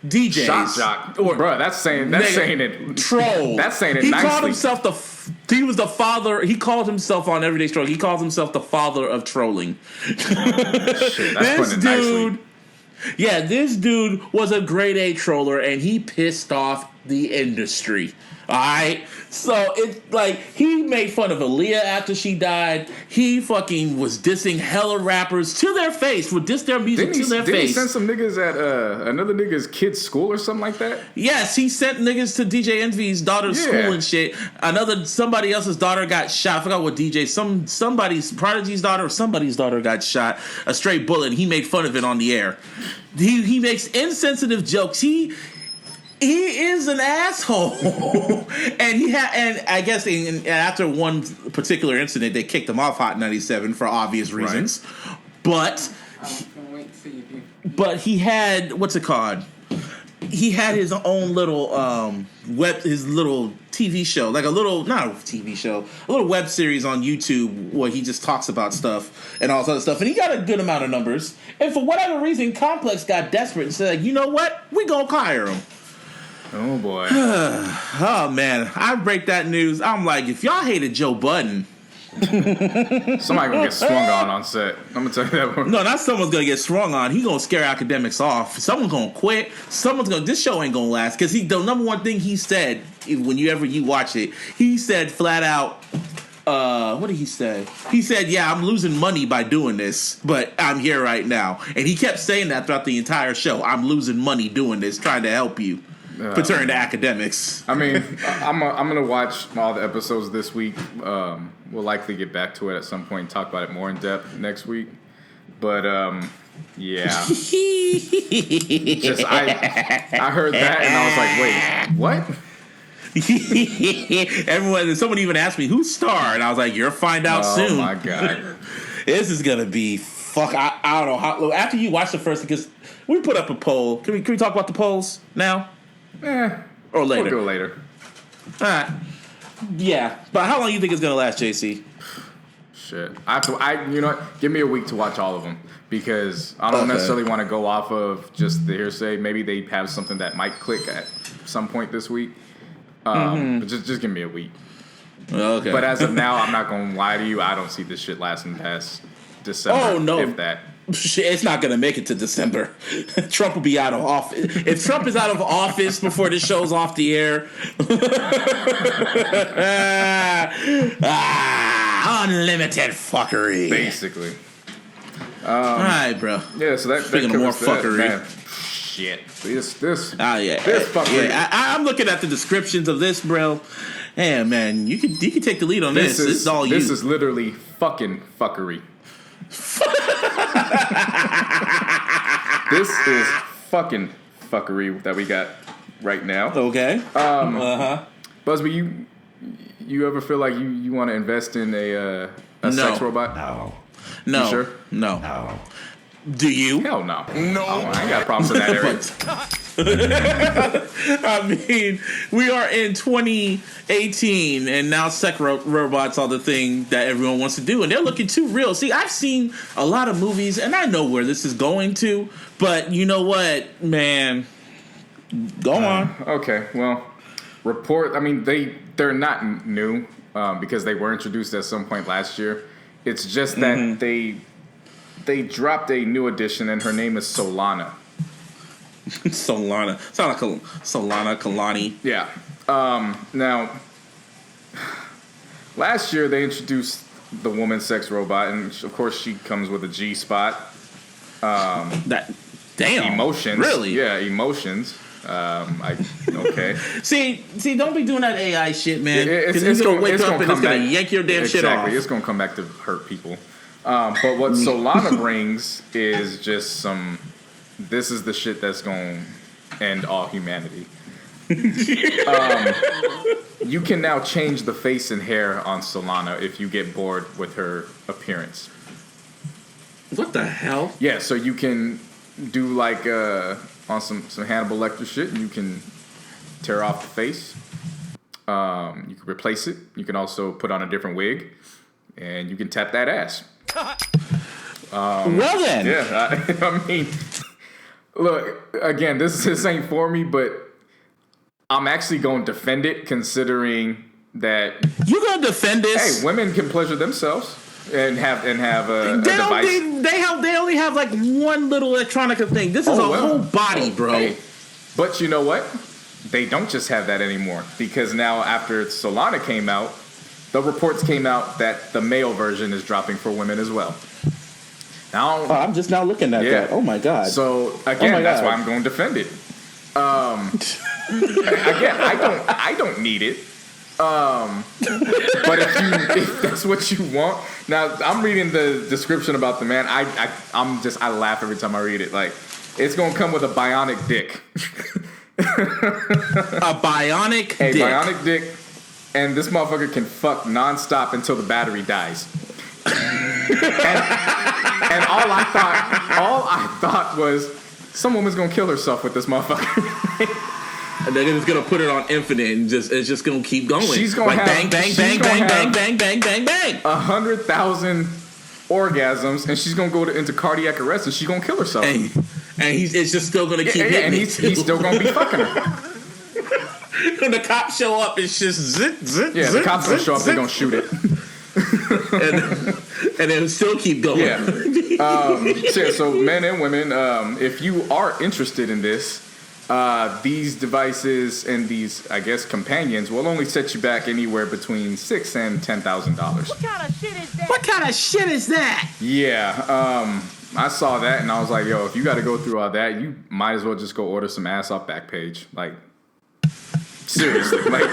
DJs. Shock jock, bro. That's saying it. Troll. That's saying it he nicely. Called himself he was the father. He called himself on Everyday Struggle. He calls himself the father of trolling. Shit, that's putting it nicely. Yeah, this dude was a grade A troller, and he pissed off the industry. All right, so it's like he made fun of Aaliyah after she died. He fucking was dissing hella rappers to their face. Would diss their music to their face. Did he send some niggas at another nigga's kid's school or something like that? Yes, he sent niggas to DJ Envy's daughter's school and shit. Somebody else's daughter got shot. I forgot what DJ. Somebody's Prodigy's daughter or somebody's daughter got shot. A straight bullet. And he made fun of it on the air. He makes insensitive jokes. He is an asshole, and I guess after one particular incident, they kicked him off Hot 97 for obvious reasons. Right. But he had what's it called? He had his own little his little TV show, like a little web series on YouTube where he just talks about stuff and all this other stuff, and he got a good amount of numbers. And for whatever reason, Complex got desperate and said, "You know what? We gonna hire him." Oh boy. Oh man, I break that news. I'm like, if y'all hated Joe Budden, somebody gonna get swung on set. I'm gonna tell you that one. No, not someone's gonna get swung on. He gonna scare academics off. Someone's gonna quit. This show ain't gonna last. Because the number one thing he said when you watch it, he said flat out, what did he say? He said, yeah, I'm losing money by doing this, but I'm here right now. And he kept saying that throughout the entire show. I'm losing money doing this, trying to help you. Return to academics. I mean, I'm gonna watch all the episodes this week. We'll likely get back to it at some point and talk about it more in depth next week. But yeah, just I heard that and I was like, wait, what? Someone even asked me who's Star, and I was like, you'll find out soon. Oh my god, this is gonna be fuck. I don't know how. After you watch the first, because we put up a poll. Can we talk about the polls now? Or later. We'll do it later. All right. Yeah, but how long do you think it's gonna last, JC? Shit, you know what? Give me a week to watch all of them because I don't necessarily want to go off of just the hearsay. Maybe they have something that might click at some point this week. But just give me a week. Okay. But as of now, I'm not gonna lie to you. I don't see this shit lasting past December. Oh no, if that. It's not going to make it to December. Trump will be out of office. If Trump is out of office before this show's off the air, unlimited fuckery. Basically. All right, bro. Yeah, so that speaking of more fuckery. Man, shit. This fuckery. Yeah, I'm looking at the descriptions of this, bro. Hey, man, you can take the lead on this. This is all you. This is literally fucking fuckery. This is fucking fuckery that we got right now. Okay. Busby, you ever feel like you want to invest in a sex robot? No. You sure? No. Do you? Hell no. No. I ain't got problems in that area. I mean, we are in 2018, and now sex robots are the thing that everyone wants to do, and they're looking too real. See, I've seen a lot of movies, and I know where this is going to, but you know what, man? Go on. Okay, well, they're not new because they were introduced at some point last year. It's just that they dropped a new edition, and her name is Solana. Solana. Sound like Solana Kalani. Yeah. Now, last year they introduced the woman sex robot, and of course she comes with a G spot. Emotions. Really? Yeah, emotions. Okay. See, don't be doing that AI shit, man. It's gonna wake up and it's gonna yank your damn shit off. Exactly. It's gonna come back to hurt people. But what Solana brings is just this is the shit that's gonna end all humanity. You can now change the face and hair on Solana if you get bored with her appearance. What the hell? Yeah, so you can do like on some Hannibal Lecter shit. You can tear off the face. You can replace it. You can also put on a different wig, and you can tap that ass. Well then, yeah. I mean, look again. This ain't for me, but I'm actually going to defend it, considering that you gonna defend this. Hey, women can pleasure themselves and have a device. They only have like one little electronica thing. This is whole body, bro. Hey. But you know what? They don't just have that anymore, because now after Solana came out, the reports came out that the male version is dropping for women as well. Now I'm just now looking at that. Oh my god! So again, that's why I'm going to defend it. Again, I don't need it. But if that's what you want, now I'm reading the description about the man. I laugh every time I read it. Like, it's gonna come with a bionic dick. A bionic dick. Bionic dick, and this motherfucker can fuck nonstop until the battery dies. and all I thought was some woman's gonna kill herself with this motherfucker. And then it's gonna put it on infinite, and it's just gonna keep going. She's gonna have bang, bang, bang, bang, bang, bang, bang, bang, bang. 100,000 orgasms, and she's gonna go into cardiac arrest, and she's gonna kill herself. And it's just still gonna keep hitting. And he's still gonna be fucking her. When the cops show up, it's just zit, zit, yeah, zit, the cops zit, gonna show up, zit. they're gonna shoot it. and it'll still keep going. Yeah. So men and women, if you are interested in this, these devices and these, I guess, companions will only set you back anywhere between $6,000 and $10,000. What kind of shit is that? What kind of shit is that? Yeah, I saw that and I was like, yo, if you got to go through all that, you might as well just go order some ass off Backpage. Like, seriously, like,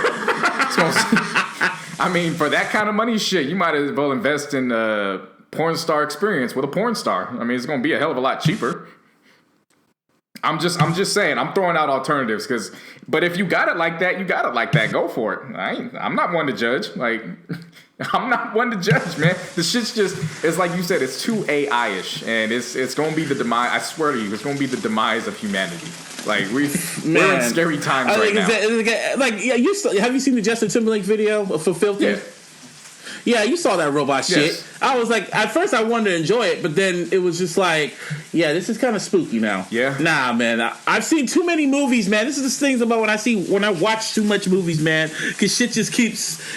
I mean, for that kind of money, shit, you might as well invest in a porn star experience with a porn star. I mean, it's gonna be a hell of a lot cheaper. I'm just saying. I'm throwing out alternatives but if you got it like that, you got it like that. Go for it. I'm not one to judge. Like, I'm not one to judge, man. The shit's just, it's like you said, it's too AI-ish, and it's gonna be the demise. I swear to you, it's gonna be the demise of humanity. Like, we're in scary times right now. Have you seen the Justin Timberlake video for Filthy? Yeah. Yeah, you saw that robot shit. Yes. I was like, at first I wanted to enjoy it, but then it was just like, yeah, this is kind of spooky now. Yeah. Nah, man. I've seen too many movies, man. This is the things about when I watch too much movies, man. Because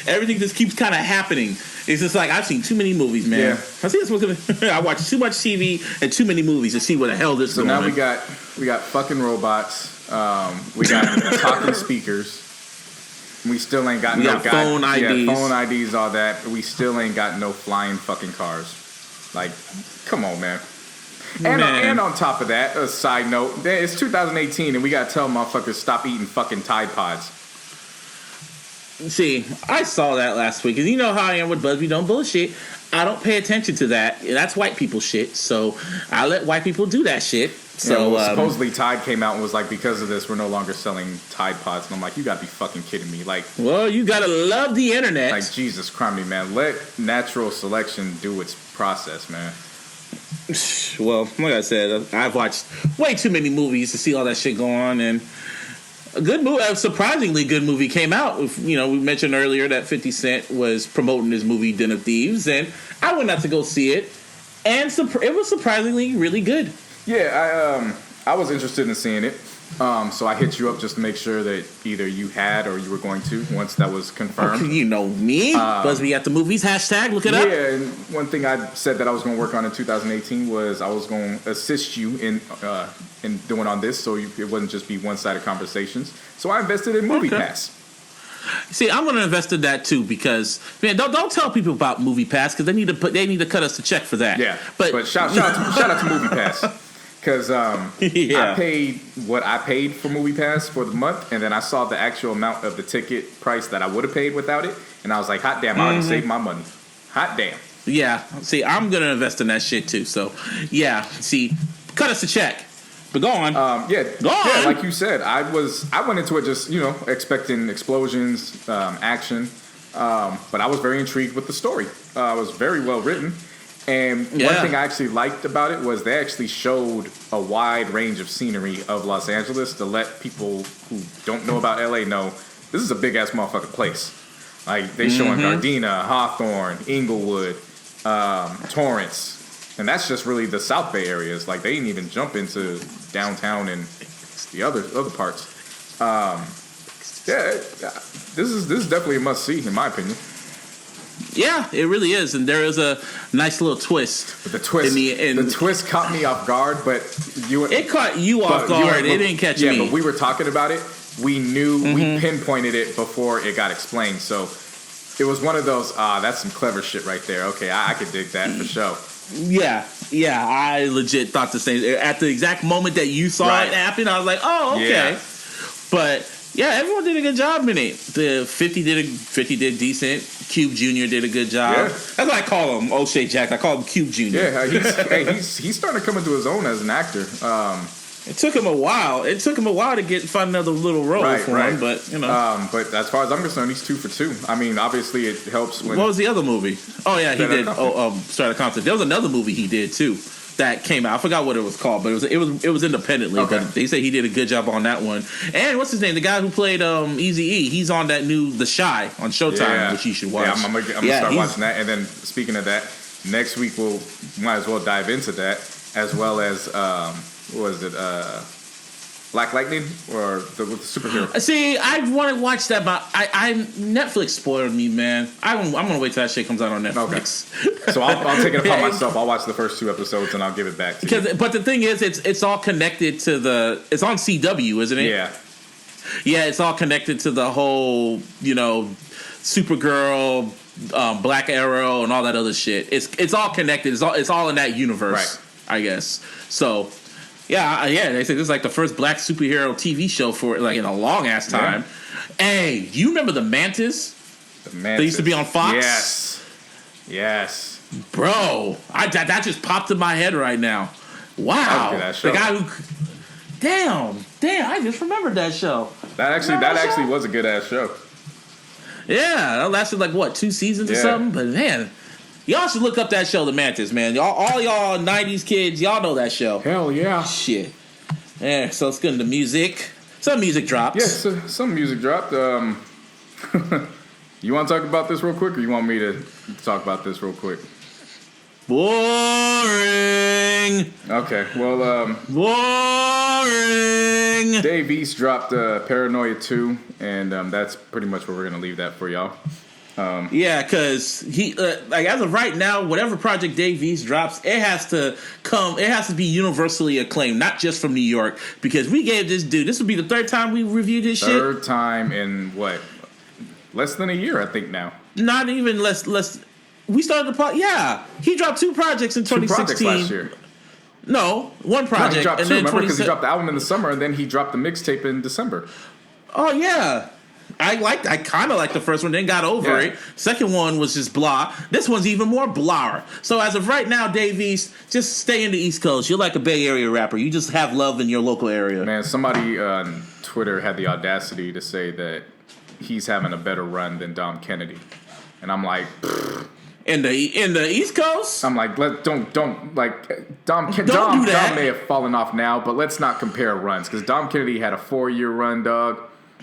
everything just keeps kind of happening. It's just like, I've seen too many movies, man. Yeah. I see this I watch too much TV and too many movies to see what the hell this is. So now we got fucking robots. We got talking speakers. We still ain't got phone IDs. Yeah, phone IDs, all that. We still ain't got no flying fucking cars. Like, come on, man. And on top of that, a side note, it's 2018 and we gotta tell motherfuckers stop eating fucking Tide Pods. See, I saw that last week, and you know how I am with Busby. Don't bullshit. I don't pay attention to that. That's white people shit. So I let white people do that shit. So supposedly Tide came out and was like, because of this, we're no longer selling Tide Pods. And I'm like, you gotta be fucking kidding me. Like, well, you gotta love the internet. Like, Jesus Christ, man. Let natural selection do its process, man. Well, like I said, I've watched way too many movies to see all that shit go on, and a good movie, a surprisingly good movie came out. We mentioned earlier that 50 Cent was promoting his movie Den of Thieves, and I went out to go see it, and it was surprisingly really good. Yeah, I was interested in seeing it. So I hit you up just to make sure that either you had or you were going to once that was confirmed. You know me, Busby at the movies, hashtag, look it up. Yeah, and one thing I said that I was going to work on in 2018 was I was going to assist you in doing on this, so it wouldn't just be one-sided conversations. So I invested in MoviePass. See, I'm going to invest in that too because man, don't tell people about MoviePass because they need to cut us a check for that. Yeah, but shout out to MoviePass. Because I paid what I paid for MoviePass for the month, and then I saw the actual amount of the ticket price that I would have paid without it, and I was like, hot damn, I already saved my money. Hot damn. Yeah, see, I'm going to invest in that shit too. So, yeah, see, cut us a check. But go on. Yeah, like you said, I went into it just, expecting explosions, action, but I was very intrigued with the story. It was very well written. And one thing I actually liked about it was they actually showed a wide range of scenery of Los Angeles to let people who don't know about LA know this is a big ass motherfucking place. Like they showing Gardena, Hawthorne, Inglewood, Torrance, and that's just really the South Bay areas. Like they didn't even jump into downtown and the other parts. This is definitely a must see in my opinion. Yeah, it really is, and there is a nice little twist. But the twist caught me off guard, but it caught you off guard. It didn't catch me. Yeah, but we were talking about it. We knew we pinpointed it before it got explained. So it was one of those. That's some clever shit right there. Okay, I could dig that for sure. Yeah, I legit thought the same. At the exact moment that you saw it happen, I was like, oh, okay. Yeah. But yeah, everyone did a good job in it. The 50 did decent. Cube Jr. did a good job. Yeah. That's what I call him, O'Shea Jack. I call him Cube Jr. Yeah, he's starting to come into his own as an actor. It took him a while. To find another little role for him, but but as far as I'm concerned, he's 2 for 2. I mean, obviously it helps when. What was the other movie? Oh yeah, he did. Start a Compton. There was another movie he did too that came out. I forgot what it was called, but it was independently. Okay. But they say he did a good job on that one. And what's his name? The guy who played Eazy-E. He's on that new The Chi on Showtime, which you should watch. Yeah, I'm gonna start watching that. And then speaking of that, next week we'll might as well dive into that as well as what was it? Black Lightning or with the superhero? See, I want to watch that, but I Netflix spoiled me, man. I'm gonna wait till that shit comes out on Netflix. Okay. So I'll take it upon myself. I'll watch the first 2 episodes and I'll give it back to you. But the thing is, it's all connected to it's on CW, isn't it? Yeah. Yeah, it's all connected to the whole, Supergirl, Black Arrow, and all that other shit. It's all connected. It's all in that universe, I guess. So. Yeah, they say this is like the first black superhero TV show for like in a long ass time. Yeah. Hey, you remember the Mantis? The Mantis. They used to be on Fox? Yes. Bro, that just popped in my head right now. Wow. That show. The guy who Damn, I just remembered that show. That actually was a good ass show. Yeah, that lasted like what, 2 seasons or something? But man, y'all should look up that show, The Mantis, man. All y'all 90s kids, y'all know that show. Hell yeah. Shit. Yeah, so let's get into music. Some music drops. Yeah, some music dropped. You want to talk about this real quick, or you want me to talk about this real quick? Boring. Okay, well, boring. Dave East dropped Paranoia 2, and that's pretty much where we're going to leave that for y'all. Yeah, because he as of right now, whatever project Dave East drops, it has to be universally acclaimed, not just from New York. Because we gave this dude, this would be the 3rd time we reviewed his shit. 3rd time in what? Less than a year, I think now. Not even less. We started the yeah. He dropped 2 projects in 2016. 2 projects last year. No, 1 project. No, he dropped and 2. then Remember, because he dropped the album in the summer, and then he dropped the mixtape in December. Oh yeah. I kind of liked the first one, then got over it. Second one was just blah. This one's even more blah. So as of right now, Dave East, just stay in the East Coast. You're like a Bay Area rapper. You just have love in your local area. Man, somebody on Twitter had the audacity to say that he's having a better run than Dom Kennedy. And I'm like, pfft. In the East Coast? I'm like, don't like Dom do Dom that. may have fallen off now, but let's not compare runs because Dom Kennedy had a 4-year run, dog.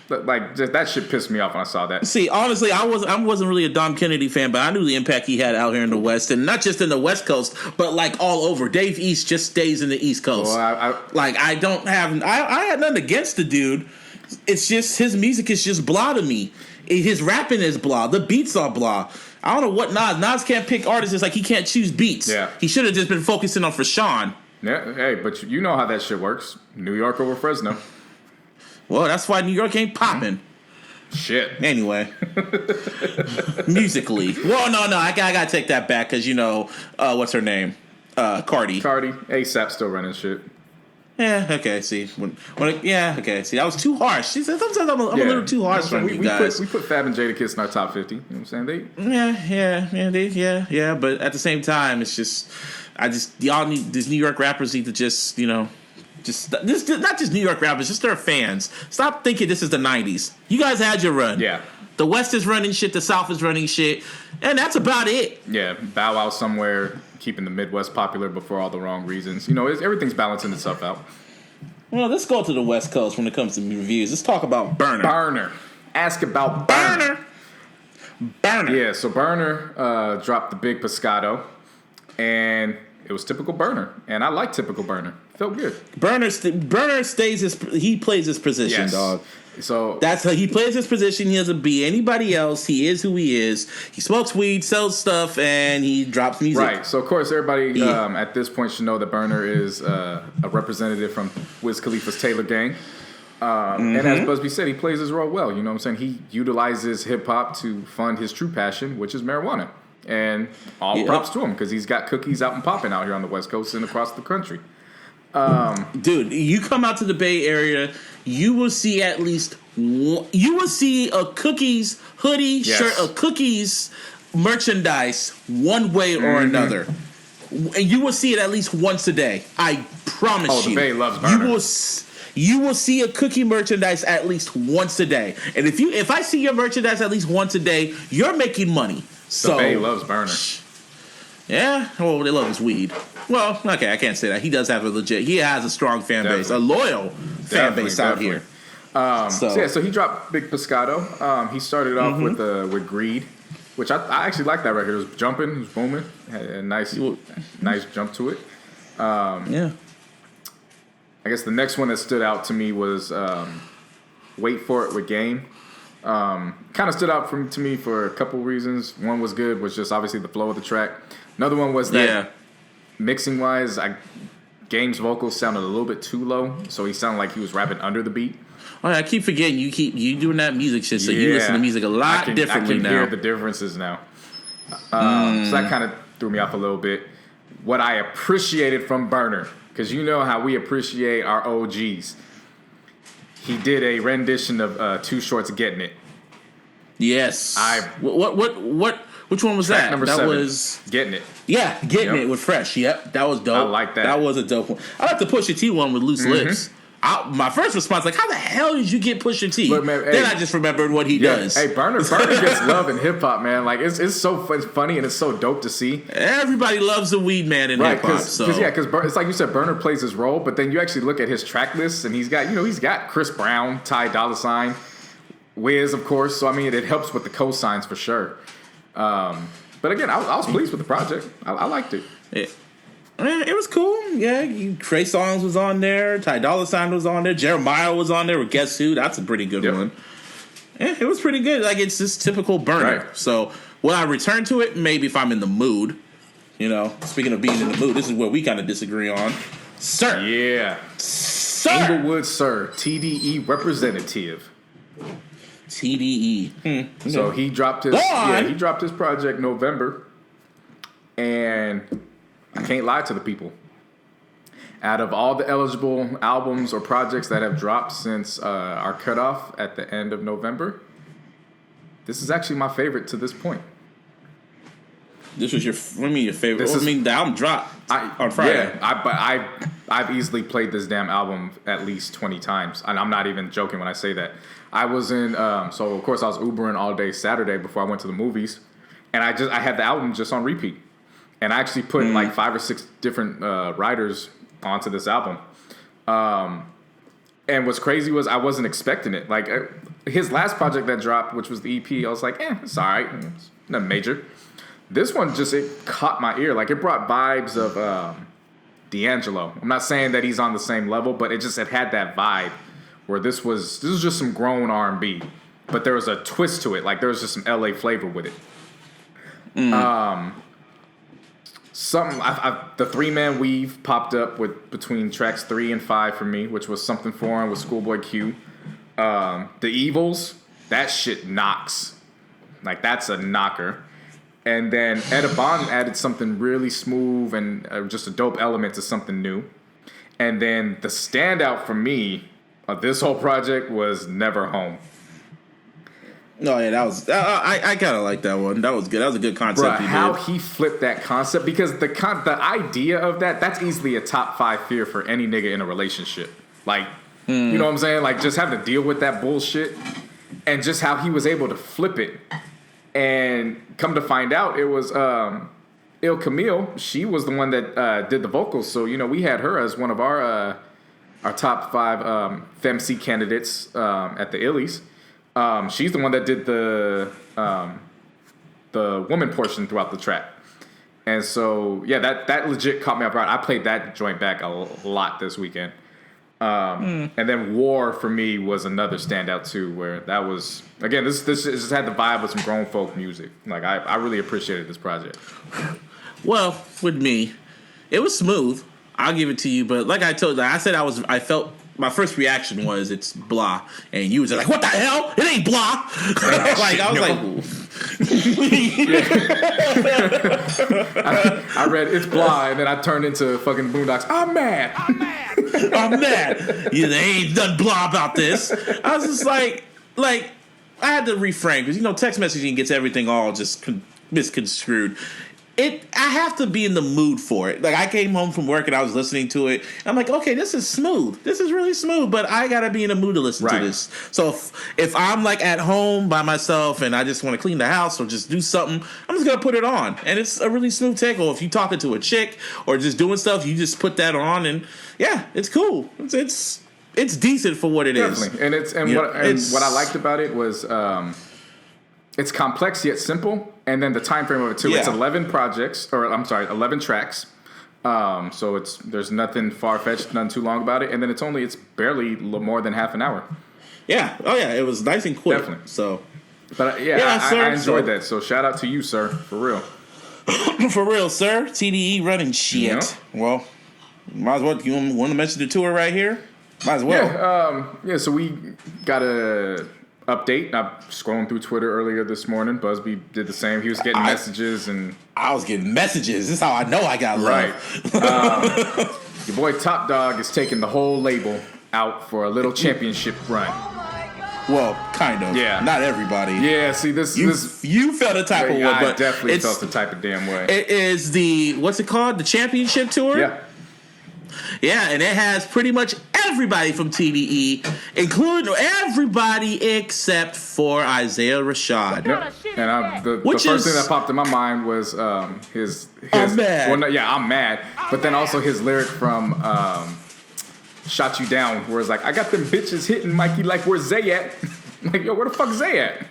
Like just, that shit pissed me off when I saw that. See, honestly, I wasn't really a Dom Kennedy fan, but I knew the impact he had out here in the West, and not just in the West Coast, but like all over. Dave East just stays in the East Coast. Well, I had nothing against the dude. It's just his music is just blah to me. His rapping is blah. The beats are blah. I don't know what Nas can't pick artists. It's like he can't choose beats. Yeah. He should have just been focusing on Fashawn. Yeah, hey, but you know how that shit works. New York over Fresno. Well, that's why New York ain't popping. Shit. Anyway, musically. Well, no, I gotta take that back because what's her name? Cardi. ASAP still running shit. Yeah. Okay. See. Okay. See, that was too harsh. She said sometimes I'm a little too harsh on you guys. We put Fab and Jadakiss in our top 50. You know what I'm saying? Yeah. But at the same time, it's just y'all need these New York rappers need to just not just New York rappers, just their fans. Stop thinking this is the 90s. You guys had your run. Yeah. The West is running shit, the South is running shit, and that's about it. Yeah, Bow Wow somewhere, keeping the Midwest popular, but for all the wrong reasons. You know, everything's balancing itself out. Well, let's go to the West Coast when it comes to reviews. Let's talk about Berner. Ask about Berner. Yeah, so Berner dropped the Big Pescado, and it was typical Berner, and I like typical Berner. Felt good. Berner he plays his position, yes. dog. So that's how he plays his position. He doesn't be anybody else. He is who he is. He smokes weed, sells stuff, and he drops music. Right. So of course everybody at this point should know that Berner is a representative from Wiz Khalifa's Taylor Gang. And as Busby said, he plays his role well. You know what I'm saying? He utilizes hip hop to fund his true passion, which is marijuana. And all props to him because he's got cookies out and popping out here on the West Coast and across the country. Dude, you come out to the Bay Area, you will see at least you will see a Cookies hoodie, shirt, a Cookies merchandise one way or another. And you will see it at least once a day. I promise you. Oh, the Bay loves Berner. You will see a cookie merchandise at least once a day. And if I see your merchandise at least once a day, you're making money. So the Bay loves Berner. Yeah, well, they love his weed. Well, okay, I can't say that. He does have he has a strong fan base, a loyal fan base out here. So he dropped Big Pescado. He started off with Greed, which I actually like that record. It was jumping, it was booming, had a nice jump to it. I guess the next one that stood out to me was Wait For It with Game. Kind of stood out to me for a couple reasons. One was good, was just obviously the flow of the track. Another one was that mixing wise, Game's vocals sounded a little bit too low, so he sounded like he was rapping under the beat. Oh, I keep forgetting you doing that music shit, so you listen to music a lot differently now. I can hear the differences now. So that kind of threw me off a little bit. What I appreciated from Berner, because you know how we appreciate our OGs. He did a rendition of Too Short's Getting It. Yes. Which one was track that? Number that 7. was Getting It. Yeah, Getting It with Fresh. Yep, that was dope. I like that. That was a dope one. I like the Pusha T one with Loose Lips. My first response, like, how the hell did you get Pusha T? Look, man, then I just remembered what he does. Hey, Berner gets love in hip hop, man. Like it's funny and it's so dope to see. Everybody loves the weed man in hip hop. Because it's like you said, Berner plays his role, but then you actually look at his track list and he's got Chris Brown, Ty Dolla $ign, Wiz, of course. So I mean, it helps with the cosigns for sure. But again, I was pleased with the project. I liked it. It was cool. Yeah, Trey Songz was on there. Ty Dolla $ign was on there. Jeremiah was on there with Guess Who. That's a pretty good one. Yeah, it was pretty good. Like, it's just typical Berner. Right. So, will I return to it? Maybe if I'm in the mood. You know, speaking of being in the mood, this is where we kind of disagree on. Sir. Yeah. Sir. Inglewood Sir, TDE representative. TDE. So he dropped his project November, and I can't lie to the people. Out of all the eligible albums or projects that have dropped since our cutoff at the end of November, this is actually my favorite to this point. This was your favorite. The album dropped on Friday. Yeah, I've easily played this damn album at least 20 times, and I'm not even joking when I say that. I was in, so of course I was Ubering all day Saturday before I went to the movies, and I had the album just on repeat, and I actually put like 5 or 6 different writers onto this album. And what's crazy was I wasn't expecting it. Like his last project that dropped, which was the EP, I was like, it's all right, it's nothing major. This one it caught my ear. Like it brought vibes of D'Angelo. I'm not saying that he's on the same level, but it had that vibe where this was just some grown R&B, but there was a twist to it. Like there was just some LA flavor with it. The 3-man weave popped up between tracks 3 and 5 for me, which was Something Foreign with Schoolboy Q. The Evils, that shit knocks. Like that's a knocker. And then Edabon added something really smooth and just a dope element to something new. And then the standout for me of this whole project was Never Home. No, yeah, that was I kind of like that one. That was good. That was a good concept. Bruh, how he flipped that concept, because the idea of that's easily a top 5 fear for any nigga in a relationship. Like, you know what I'm saying? Like just having to deal with that bullshit, and just how he was able to flip it, and come to find out it was Il Camille. She was the one that did the vocals. So we had her as one of our top 5 FemC candidates at the Illies. She's the one that did the woman portion throughout the track. And so, yeah, that legit caught me off guard. I played that joint back a lot this weekend. And then War, for me, was another standout, too, where that was, again, this just had the vibe of some grown folk music. Like, I really appreciated this project. Well, with me, it was smooth. I'll give it to you. But like I told you, I said I felt... My first reaction was it's blah, and you was like, "What the hell? It ain't blah." Like I was I read it's blah, and then I turned into fucking Boondocks. I'm mad. I'm mad. They ain't done blah about this. I was just like I had to reframe because text messaging gets everything all just misconstrued. I have to be in the mood for it. Like, I came home from work and I was listening to it. I'm like, okay, this is smooth. This is really smooth, but I got to be in the mood to listen to this. So if I'm, like, at home by myself and I just want to clean the house or just do something, I'm just going to put it on. And it's a really smooth take. Or if you're talking to a chick or just doing stuff, you just put that on and, yeah, it's cool. It's decent for what it is. And what I liked about it was it's complex yet simple. And then the time frame of it too. Yeah. It's 11 tracks. So there's nothing far fetched, nothing too long about it. And then it's barely more than half an hour. Yeah. Oh yeah. It was nice and quick. Definitely. So, but I enjoyed that. So shout out to you, sir. For real. For real, sir. TDE running shit. Well, might as well. You want to mention the tour right here? Might as well. Yeah. So we got a update. I'm scrolling through Twitter earlier this morning. Busby did the same. He was getting messages, and I was getting messages. This is how I know I got love. Right. Your boy Top Dog is taking the whole label out for a little championship run. Well, kind of. Yeah. Not everybody. Yeah. See, you felt the type of way, but I definitely felt the type of damn way. It is what's it called? The championship tour. Yeah. Yeah, and it has pretty much everybody from TDE, including everybody except for Isaiah Rashad. Yep. And the first thing that popped in my mind was his I'm mad. Well, no, yeah, I'm mad. But then also his lyric from Shot You Down, where it's like, I got them bitches hitting Mikey like, where's Zay at? Like, yo, where the fuck Zay at?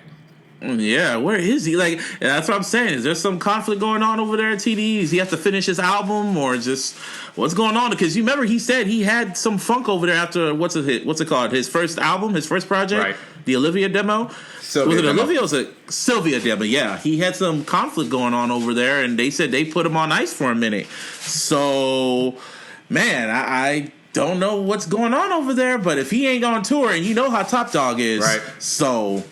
Yeah, where is he? Like, that's what I'm saying. Is there some conflict going on over there at TDE? Does he have to finish his album, or just what's going on? Because you remember he said he had some funk over there after what's it called? His first album, his first project, right? The Olivia demo. Sylvia was it demo. Olivia? Or was it Sylvia demo? Yeah, he had some conflict going on over there, and they said they put him on ice for a minute. So, man, I don't know what's going on over there. But if he ain't on tour, and you know how Top Dog is, right? So.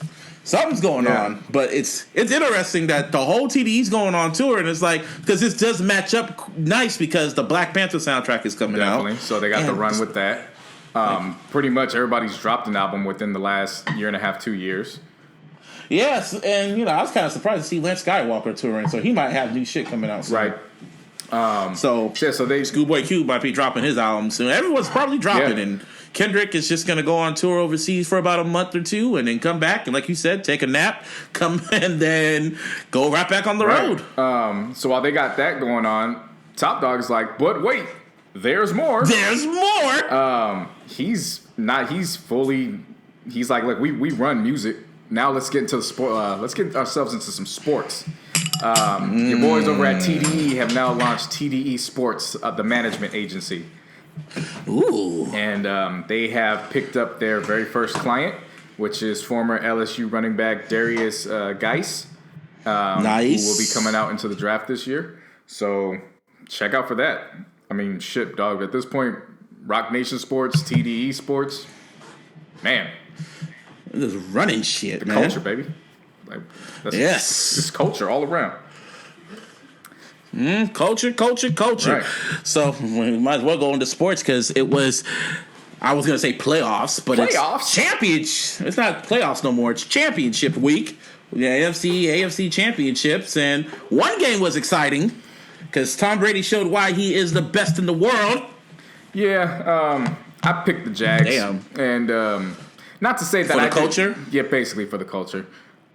Something's going on, but it's interesting that the whole TDE's going on tour, and it's like, because this does match up nice because the Black Panther soundtrack is coming out. So they got to run with that. Pretty much everybody's dropped an album within the last year and a half, 2 years. Yes, and I was kind of surprised to see Lance Skywalker touring, so he might have new shit coming out soon. Right. So they Schoolboy Q might be dropping his album soon. Everyone's probably dropping, Yeah. and Kendrick is just going to go on tour overseas for about a month or two, and then come back and, like you said, take a nap, come and then go right back on the road. So while they got that going on, Top Dog's like, but wait, there's more. There's more. He's like, look, we run music. Now let's get into the sport. Let's get ourselves into some sports. Your boys over at TDE have now launched TDE Sports, the management agency. Ooh. And they have picked up their very first client, which is former LSU running back Darius Geis. Nice. Who will be coming out into the draft this year. So check out for that. I mean, shit, dog. At this point, Rock Nation Sports, TDE Sports, man. This running shit, The man. culture, baby. Like, Yes. It's culture all around. Culture. Right. So we might as well go into sports because it was, I was going to say playoffs, but it's championship. It's not playoffs no more. It's championship week. The AFC championships. And one game was exciting because Tom Brady showed why he is the best in the world. Yeah, I picked the Jags. Damn. And not to say that For the I culture? Yeah, basically for the culture.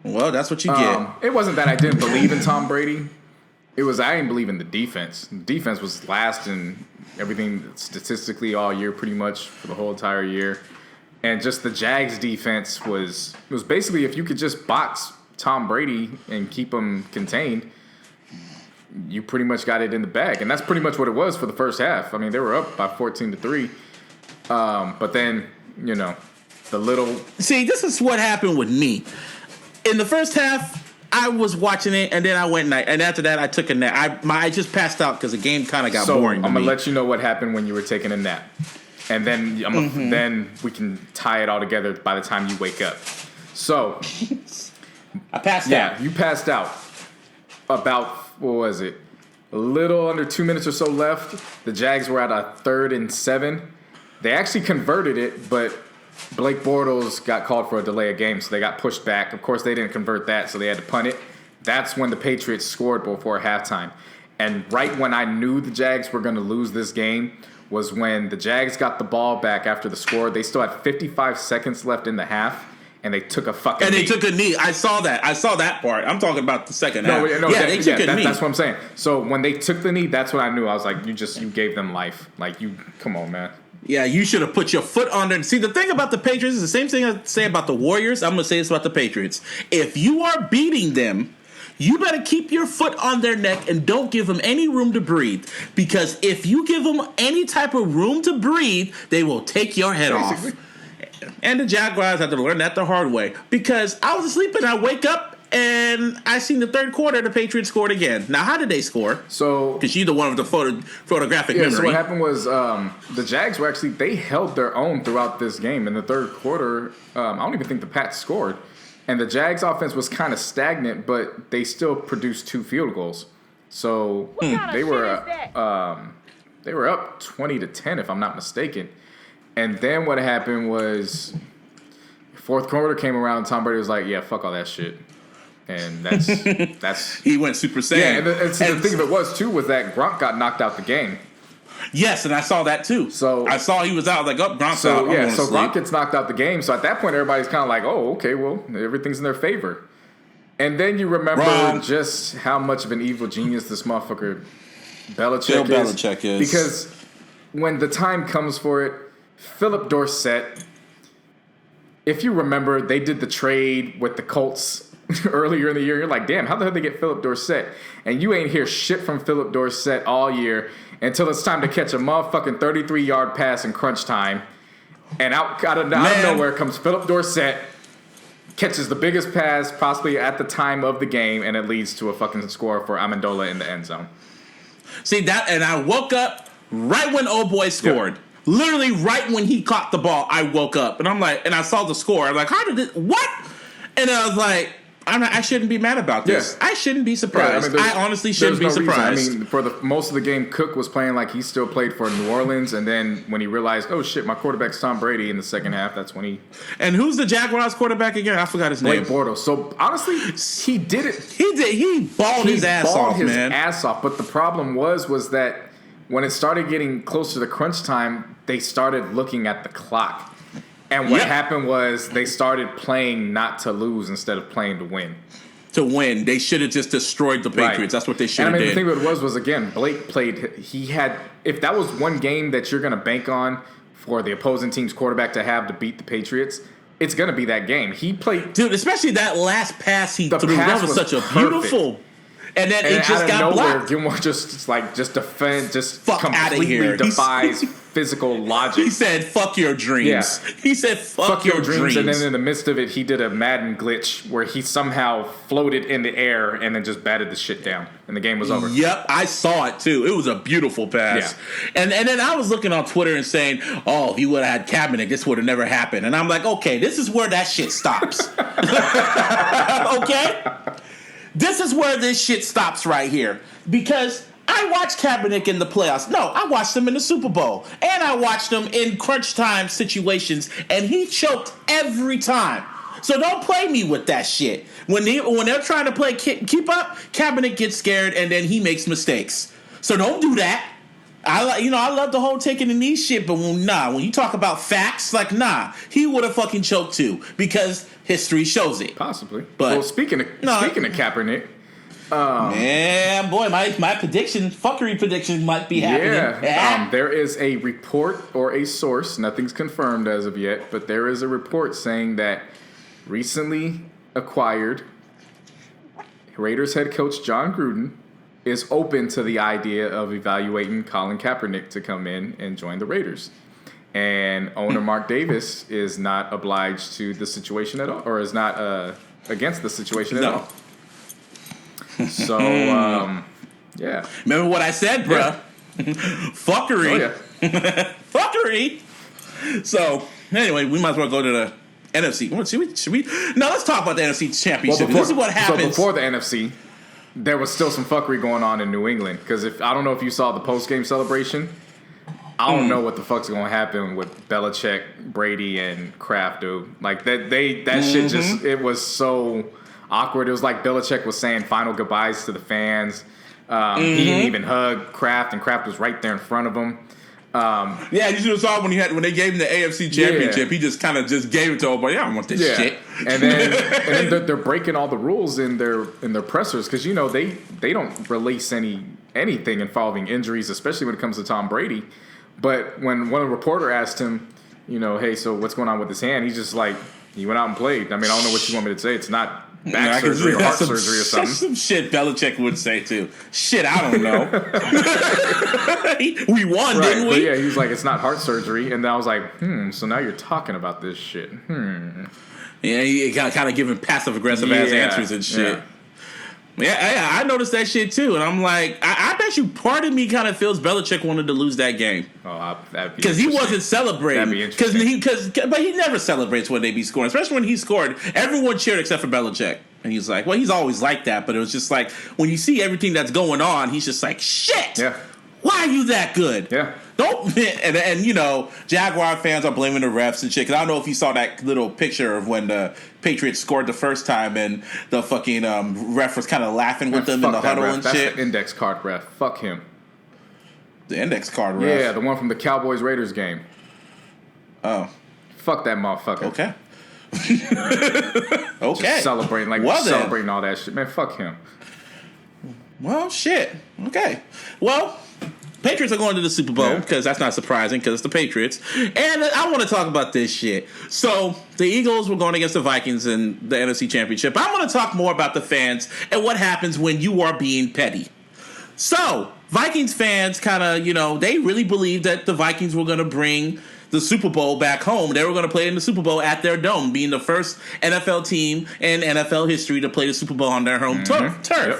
Well, that's what you get. It wasn't that I didn't believe in Tom Brady. It was I didn't believe in the defense. The defense was last in everything statistically all year, pretty much for the whole entire year. And just the Jags defense was basically if you could just box Tom Brady and keep him contained, you pretty much got it in the bag. And that's pretty much what it was for the first half. I mean, they were up by 14-3. But then, the little... See, this is what happened with me. In the first half, I was watching it, and then I went night. And after that, I took a nap. I just passed out because the game kind of got boring to I'm me. going to let you know what happened when you were taking a nap. And then then we can tie it all together by the time you wake up. So... I passed out. Yeah, you passed out. About, what was it? A little under 2 minutes or so left. The Jags were at a 3rd and 7. They actually converted it, but Blake Bortles got called for a delay of game, so they got pushed back. Of course, they didn't convert that, so they had to punt it. That's when the Patriots scored before halftime. And right when I knew the Jags were going to lose this game was when the Jags got the ball back after the score. They still had 55 seconds left in the half. And they took a fucking And knee. they took a knee. I saw that part. I'm talking about the second half. They took a knee. That's what I'm saying. So when they took the knee, that's when I knew. I was like, you gave them life. Like, come on, man. Yeah, you should have put your foot on there. See, the thing about the Patriots is the same thing I say about the Warriors. I'm going to say this about the Patriots. If you are beating them, you better keep your foot on their neck and don't give them any room to breathe. Because if you give them any type of room to breathe, they will take your head off. And the Jaguars had to learn that the hard way. Because I was asleep and I wake up and I seen the third quarter, the Patriots scored again. Now, how did they score? So, because you're the one with the photographic memory. So what happened was the Jags were actually, they held their own throughout this game. In the third quarter, I don't even think the Pats scored. And the Jags offense was kind of stagnant, but they still produced 2 field goals. So they were up 20-10, if I'm not mistaken. And then what happened was, fourth quarter came around. Tom Brady was like, "Yeah, fuck all that shit," and that's he went Super Saiyan. Yeah, and the thing of it was that Gronk got knocked out the game. Yes, and I saw that too. So I saw he was out. Like, oh, Gronk's out. So Gronk gets knocked out the game. So at that point, everybody's kind of like, "Oh, okay, well, everything's in their favor." And then you remember just how much of an evil genius this motherfucker Belichick is. Because when the time comes for it. Philip Dorsett, if you remember, they did the trade with the Colts earlier in the year. You're like, damn, how the hell did they get Philip Dorsett? And you ain't hear shit from Philip Dorsett all year until it's time to catch a motherfucking 33-yard pass in crunch time. And out of nowhere comes Philip Dorsett, catches the biggest pass possibly at the time of the game, and it leads to a fucking score for Amendola in the end zone. See that, and I woke up right when old boy scored. Yep. Literally right when he caught the ball, I woke up. And I'm like, and I saw the score. I'm like, how did it, what? And I was like, I shouldn't be mad about this. Yeah. I shouldn't be surprised. I honestly shouldn't be surprised. I mean, for most of the game, Cook was playing like he still played for New Orleans, and then when he realized, oh shit, my quarterback's Tom Brady in the second half, that's when he... And who's the Jaguars quarterback again? I forgot his name. Blake Bortles. So, honestly, he did it. He balled his ass off, man. He balled his ass off, but the problem was that when it started getting close to the crunch time, they started looking at the clock. And what happened was they started playing not to lose instead of playing to win. To win. They should have just destroyed the Patriots. Right. That's what they should have did. The thing what it was again, Blake played, if that was one game that you're going to bank on for the opposing team's quarterback to have to beat the Patriots, it's going to be that game. He played... Dude, especially that last pass he threw. That was such a beautiful... And then it just got blocked. Gilmore just defend, just fuck completely defies physical logic. He said, fuck your dreams. Yeah. He said, fuck your dreams. And then in the midst of it, he did a Madden glitch where he somehow floated in the air and then just batted the shit down. And the game was over. Yep, I saw it too. It was a beautiful pass. Yeah. And then I was looking on Twitter and saying, oh, if he would have had Kaepernick, this would have never happened. And I'm like, okay, this is where that shit stops. Okay? This is where this shit stops right here. Because I watched Kaepernick in the playoffs. No, I watched him in the Super Bowl. And I watched him in crunch time situations. And he choked every time. So don't play me with that shit. When they're trying to play keep up, Kaepernick gets scared and then he makes mistakes. So don't do that. I love the whole taking the knee shit, but when you talk about facts, he would have fucking choked too because history shows it. Possibly. But well, speaking of Kaepernick, man, boy, my fuckery prediction might be happening. Yeah, there is a report or a source, nothing's confirmed as of yet, but there is a report saying that recently acquired Raiders head coach John Gruden is open to the idea of evaluating Colin Kaepernick to come in and join the Raiders. And owner Mark Davis is not obliged to the situation at all, or is not against the situation at all. So, yeah. Remember what I said, bruh? Yeah. Fuckery. Oh, yeah. Fuckery. So, anyway, we might as well go to the NFC. Should we? No, let's talk about the NFC Championship. This is what happens. So before the NFC, there was still some fuckery going on in New England. Because I don't know if you saw the post-game celebration. I don't know what the fuck's going to happen with Belichick, Brady, and Kraft, dude. Like, that shit just, it was so awkward. It was like Belichick was saying final goodbyes to the fans. He didn't even hug Kraft, and Kraft was right there in front of him. Yeah, you should have saw when they gave him the AFC Championship. Yeah. He just kind of just gave it to him, but I don't want this shit. And then they're breaking all the rules in their pressers because they don't release anything involving injuries, especially when it comes to Tom Brady. But when one reporter asked him, hey, so what's going on with his hand? He's just like, he went out and played. I mean, I don't know what you want me to say. It's not back surgery or heart surgery or something. That's some shit Belichick would say, too. Shit, I don't know. We won, didn't we? But yeah, he was like, it's not heart surgery. And then I was like, so now you're talking about this shit. Yeah, he got kind of giving passive-aggressive ass answers and shit. Yeah. Yeah, I noticed that shit too, and I'm like, I bet you part of me kind of feels Belichick wanted to lose that game. Oh, that'd be because he wasn't celebrating. That'd be interesting. But he never celebrates when they be scoring, especially when he scored. Everyone cheered except for Belichick, and he's like, well, he's always like that, but it was just like when you see everything that's going on, he's just like, shit. Yeah. Why are you that good? Yeah. And Jaguar fans are blaming the refs and shit. Because I don't know if you saw that little picture of when the Patriots scored the first time and the fucking ref was kind of laughing with them in the huddle and shit. That's the index card ref. Fuck him. The index card ref? Yeah, the one from the Cowboys-Raiders game. Oh. Fuck that motherfucker. Okay. Okay. Just celebrating all that shit. Man, fuck him. Well, shit. Okay. Well, Patriots are going to the Super Bowl because that's not surprising because it's the Patriots. And I want to talk about this shit. So the Eagles were going against the Vikings in the NFC Championship. I want to talk more about the fans and what happens when you are being petty. So Vikings fans kind of, they really believed that the Vikings were going to bring the Super Bowl back home. They were going to play in the Super Bowl at their dome, being the first NFL team in NFL history to play the Super Bowl on their home turf. Yep.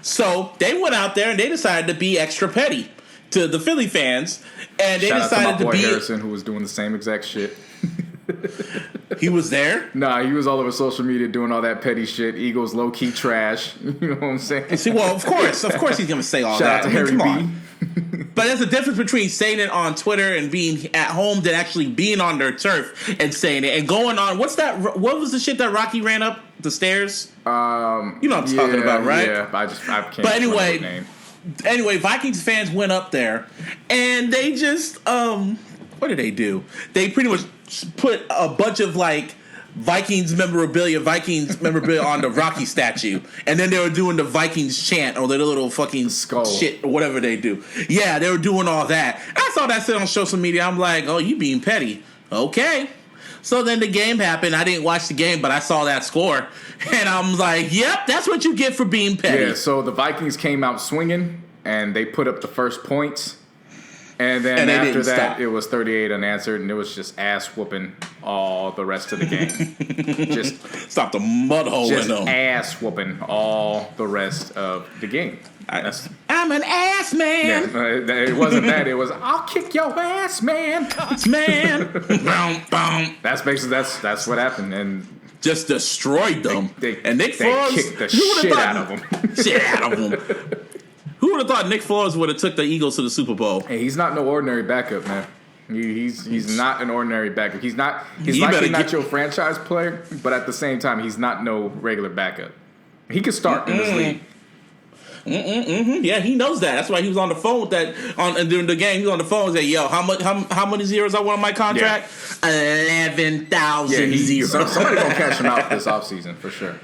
So they went out there and they decided to be extra petty to the Philly fans, and they decided to be Harrison, who was doing the same exact shit. He was there? Nah, he was all over social media doing all that petty shit. Eagles low-key trash. You know what I'm saying? See, well, of course he's going to say all Shout that. out to Harry come B. on. But there's a difference between saying it on Twitter and being at home than actually being on their turf and saying it and going on. What was the shit that Rocky ran up the stairs? You know what I'm talking about, right? Yeah, I can't. But remember the name. anyway, Vikings fans went up there and they just what did they do? They pretty much put a bunch of like Vikings memorabilia on the Rocky statue, and then they were doing the Vikings chant or the little fucking skull shit or whatever they do. Yeah, they were doing all that. I saw that shit on social media. I'm like, oh, you being petty? Okay. So then the game happened. I didn't watch the game, but I saw that score, and I'm like, yep, that's what you get for being petty. Yeah. So the Vikings came out swinging, and they put up the first points. And then after that, it was 38 unanswered, and it was just ass whooping all the rest of the game. Just stop the mud hole in them. Ass whooping all the rest of the game. I'm an ass man. Yeah, it wasn't that. It was I'll kick your ass, man. Man. Boom, boom. That's basically that's what happened, and just destroyed them. And Nick Foles kicked the shit out of them. Shit out of them. Who would have thought Nick Foles would have took the Eagles to the Super Bowl? Hey, he's not no ordinary backup, man. He's not an ordinary backup. He's likely not your franchise player, but at the same time, he's not no regular backup. He could start in this league. Yeah, he knows that. That's why he was on the phone with that during the game. He was on the phone and said, "Yo, how many zeros I want on my contract? 11,000 zeros." Somebody gonna cash him out this offseason for sure.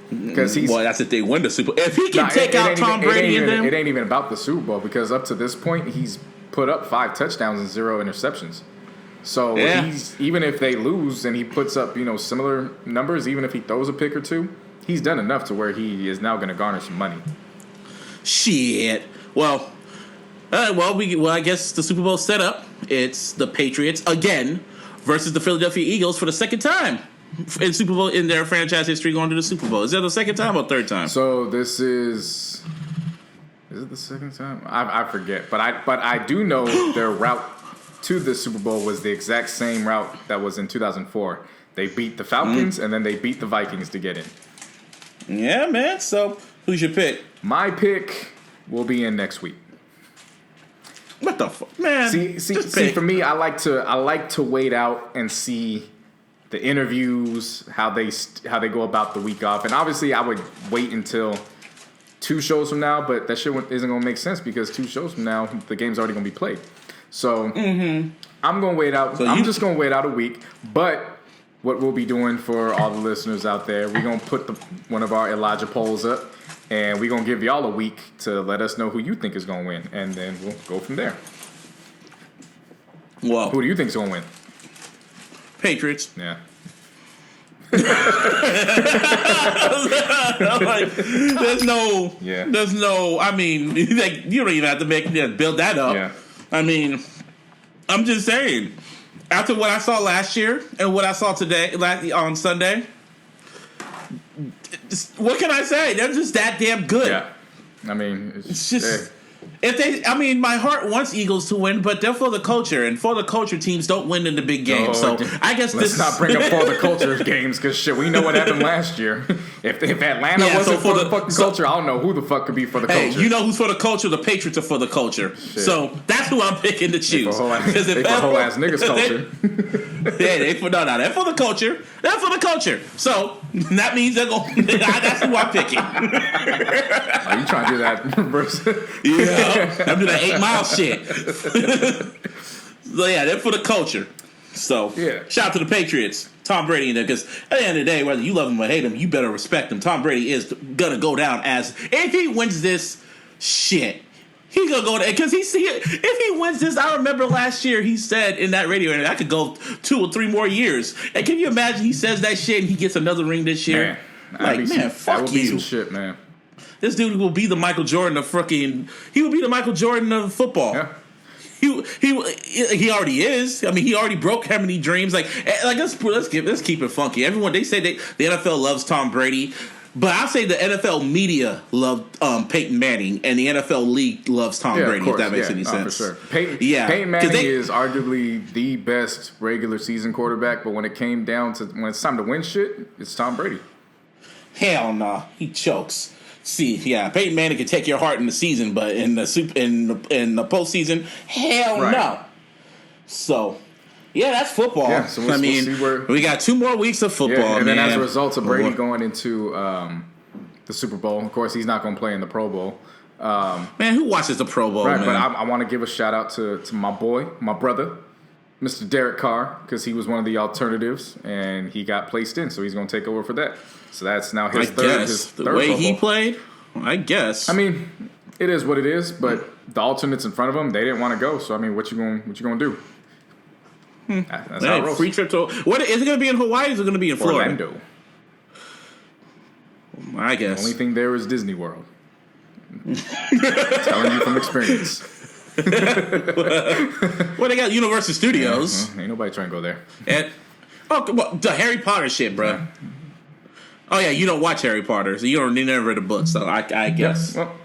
Because that's if they win the Super Bowl. If he can take out Tom Brady and them, it ain't even about the Super Bowl because up to this point he's put up 5 touchdowns and 0 interceptions. So even if they lose and he puts up similar numbers, even if he throws a pick or two, he's done enough to where he is now going to garner some money. Shit. Well, I guess the Super Bowl set up. It's the Patriots again versus the Philadelphia Eagles for the second time in Super Bowl in their franchise history going to the Super Bowl. Is that the second time or third time? So this is it the second time? I forget, but I do know their route to the Super Bowl was the exact same route that was in 2004. They beat the Falcons and then they beat the Vikings to get in. Yeah, man. So who's your pick? My pick will be in next week. What the fuck, man? See, for me, I like to wait out and see the interviews, how they go about the week off, and obviously I would wait until 2 shows from now, but that shit isn't gonna make sense because 2 shows from now the game's already gonna be played. So I'm gonna wait out. I'm just gonna wait out a week. But what we'll be doing for all the listeners out there, we're gonna put one of our iLLogical polls up, and we're gonna give y'all a week to let us know who you think is gonna win, and then we'll go from there. Well, who do you think is gonna win? Patriots. Yeah. Like, there's no. I mean, like, you don't even have to build that up. Yeah. I mean, I'm just saying. After what I saw last year and what I saw today on Sunday, what can I say? They're just that damn good. Yeah. I mean, it's just. My heart wants Eagles to win, but they're for the culture, and for the culture teams don't win in the big games. So I guess let's not bring up for the culture games because shit, we know what happened last year. If Atlanta wasn't for the fucking culture, I don't know who the fuck could be for the culture. Hey, you know who's for the culture? The Patriots are for the culture. Shit. So that's who I'm picking to choose. Because if whole ass niggas culture. They're for the culture. They're for the culture. So that means they're going. That's who I'm picking. Are you trying to do that reverse? Yeah. I'm doing that 8 Mile shit. So yeah, they're for the culture. So shout out to the Patriots, Tom Brady, in there, because at the end of the day, whether you love him or hate him, you better respect him. Tom Brady is gonna go down as if he wins this shit. He's gonna go there because if he wins this, I remember last year he said in that radio interview, I could go 2 or 3 more years. And can you imagine he says that shit and he gets another ring this year? Fuck you. Some shit, man. This dude will be the Michael Jordan of he will be the Michael Jordan of football. Yeah. He already is. I mean, he already broke how many dreams? Let's keep it funky. Everyone, they say the NFL loves Tom Brady. But I'll say the NFL media loved Peyton Manning, and the NFL league loves Tom Brady. Of course, if that makes any sense. For sure. Peyton Manning is arguably the best regular season quarterback, but when it came down to when it's time to win shit, it's Tom Brady. Hell no, he chokes. See, yeah, Peyton Manning can take your heart in the season, but in the postseason, hell no. So. Yeah, that's football. Yeah, so we'll see where we got 2 more weeks of football. Yeah, and then as a result of Brady going into the Super Bowl, of course, he's not going to play in the Pro Bowl. Man, who watches the Pro Bowl? Right, man? But I want to give a shout out to my boy, my brother, Mr. Derek Carr, because he was one of the alternatives, and he got placed in, so he's going to take over for that. So that's now his third. The way he played, I guess. I mean, it is what it is, but the alternates in front of him, they didn't want to go. So I mean, what you going to do? That's how it rolls. Free trip to what is it going to be in Hawaii? Or is it going to be in Florida? Orlando. I guess the only thing there is Disney World. Telling you from experience. Well, they got Universal Studios. Ain't nobody trying to go there. And the Harry Potter shit, bro. Yeah. Oh yeah, you don't watch Harry Potter, so you never read the book. So I guess. Yeah, well,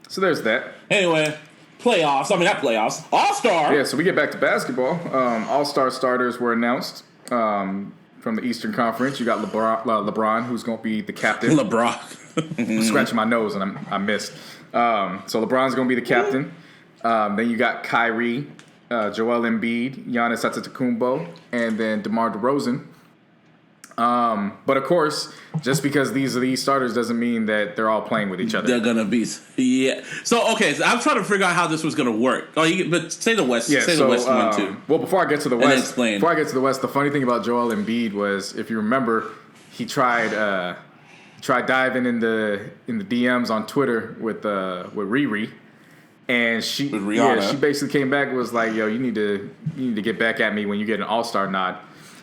so there's that. Anyway. Playoffs. I mean, not playoffs. All-Star. Yeah, so we get back to basketball. All-Star starters were announced from the Eastern Conference. You got LeBron, who's going to be the captain. I'm scratching my nose, and I missed. So LeBron's going to be the captain. Then you got Kyrie, Joel Embiid, Giannis Antetokounmpo, and then DeMar DeRozan. But of course, just because these are these starters doesn't mean that they're all playing with each other. They're gonna be, yeah. So okay, so I'm trying to figure out how this was gonna work. But say the West. Yeah, say the West one too. Well, before I get to the West, the funny thing about Joel Embiid was, if you remember, he tried diving in the DMs on Twitter with Riri. And she basically came back and was like, "Yo, you need to get back at me when you get an All-Star nod."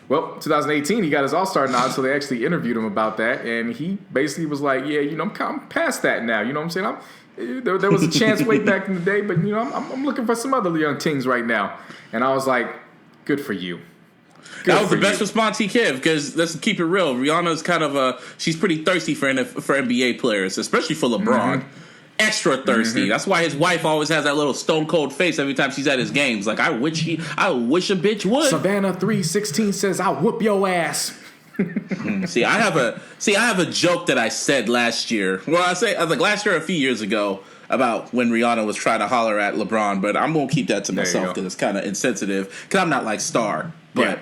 Well, 2018, he got his All-Star nod, so they actually interviewed him about that, and he basically was like, "Yeah, I'm past that now. You know what I'm saying? There was a chance way back in the day, but I'm looking for some other young things right now." And I was like, "Good for you." That was the best response he gave, because let's keep it real. Rihanna's kind of she's pretty thirsty for NBA players, especially for LeBron. Mm-hmm. Extra thirsty. Mm-hmm. That's why his wife always has that little stone cold face every time she's at his games. Like, I wish a bitch would. Savannah 3:16 says, "I'll whoop your ass." See, I have a joke that I said last year. Well, I was like last year, a few years ago, about when Rihanna was trying to holler at LeBron, but I'm gonna keep that to myself because it's kind of insensitive. Because I'm not like Star, but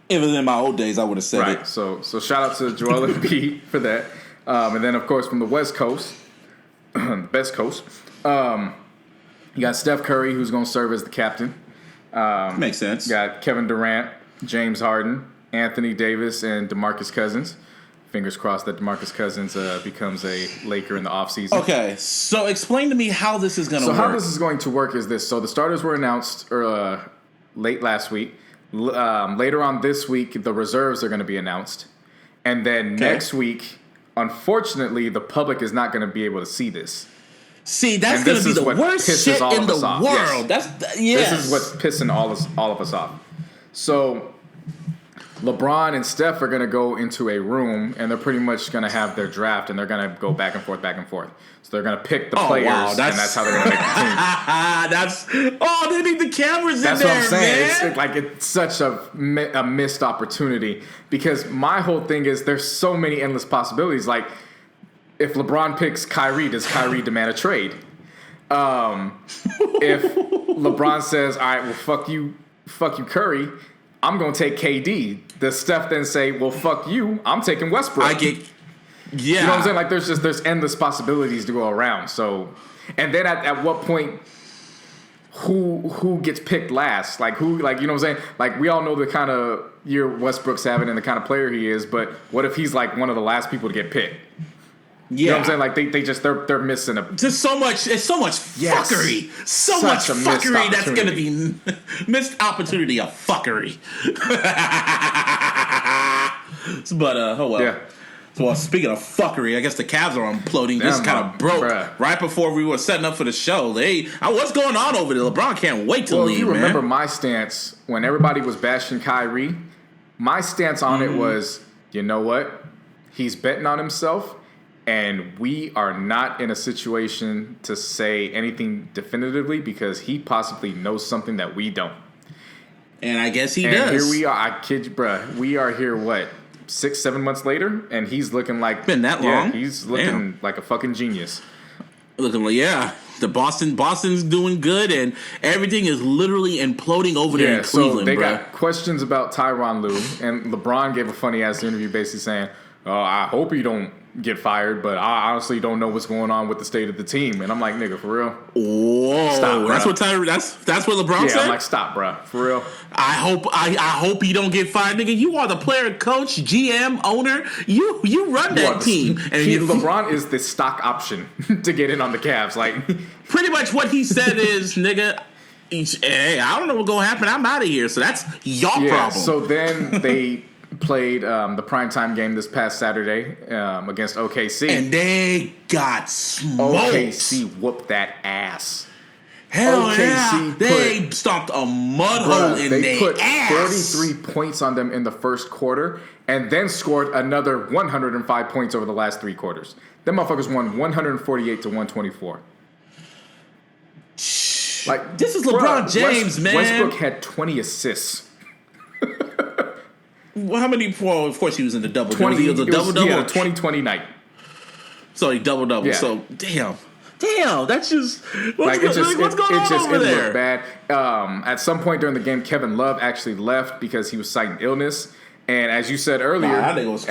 even in my old days, I would have said it. So shout out to Joel Embiid for that, and then of course from the West Coast. Best Coast. You got Steph Curry, who's going to serve as the captain. Makes sense. You got Kevin Durant, James Harden, Anthony Davis, and DeMarcus Cousins. Fingers crossed that DeMarcus Cousins becomes a Laker in the offseason. Okay, so explain to me how this is going to work. So how this is going to work is this. So the starters were announced late last week. Later on this week, the reserves are going to be announced. And then next week... Unfortunately, the public is not going to be able to see this. See, that's going to be the worst shit in the world. Yes. This is what's pissing all of us off. So, LeBron and Steph are going to go into a room, and they're pretty much going to have their draft, and they're going to go back and forth. So they're going to pick the players, and that's how they're going to make the team. They need the cameras in there, That's what I'm saying. It's such a missed opportunity, because my whole thing is there's so many endless possibilities. Like, if LeBron picks Kyrie, does Kyrie demand a trade? If LeBron says, "All right, well, fuck you, Curry, I'm going to take KD," does Steph then say, "Well, fuck you, I'm taking Westbrook"? You know what I'm saying? Like, there's endless possibilities to go around. So, and then at what point, who gets picked last? Like, you know what I'm saying? Like, we all know the kind of year Westbrook's having and the kind of player he is, but what if he's like one of the last people to get picked? You know what I'm saying? Like, they're missing just so much. It's so much fuckery. So much fuckery that's going to be missed opportunity of fuckery. But oh well. Yeah. So speaking of fuckery, I guess the Cavs are imploding. This kind of broke right before we were setting up for the show. What's going on over there? LeBron can't wait to leave. If you remember my stance when everybody was bashing Kyrie, my stance on it was, you know what? He's betting on himself, and we are not in a situation to say anything definitively because he possibly knows something that we don't. And I guess he and does. Here we are. I kid you, bruh. We are here, 6-7 months later, and he's looking like... Been that long? He's looking like a fucking genius. Looking like, the Boston's doing good, and everything is literally imploding over there in Cleveland, so they got questions about Tyronn Lue, and LeBron gave a funny-ass interview basically saying, I hope you don't get fired, but I honestly don't know what's going on with the state of the team. And I'm like, nigga, for real? Whoa. Stop, that's what that's what LeBron said? I'm like, stop, bro. For real? I hope you don't get fired, nigga. You are the player, coach, GM, owner. You run that team. And LeBron is the stock option to get in on the Cavs. Like, pretty much what he said is, nigga, hey, I don't know what's going to happen. I'm out of here. So that's your problem. So then they played the primetime game this past Saturday against OKC. And they got smoked. OKC whooped that ass. Hell OKC yeah. They stomped a mud hole in their ass. They put 43 points on them in the first quarter and then scored another 105 points over the last 3 quarters. Them motherfuckers won 148 to 124. Like, this is LeBron James, man. Westbrook had 20 assists. Well, how many? Well, of course, he was in the double. 20. He was a double-double. Yeah, 20-20 night. So he double-double. Yeah. So damn, that's just what's going on over it there? Looked bad. At some point during the game, Kevin Love actually left because he was citing illness. And as you said earlier, this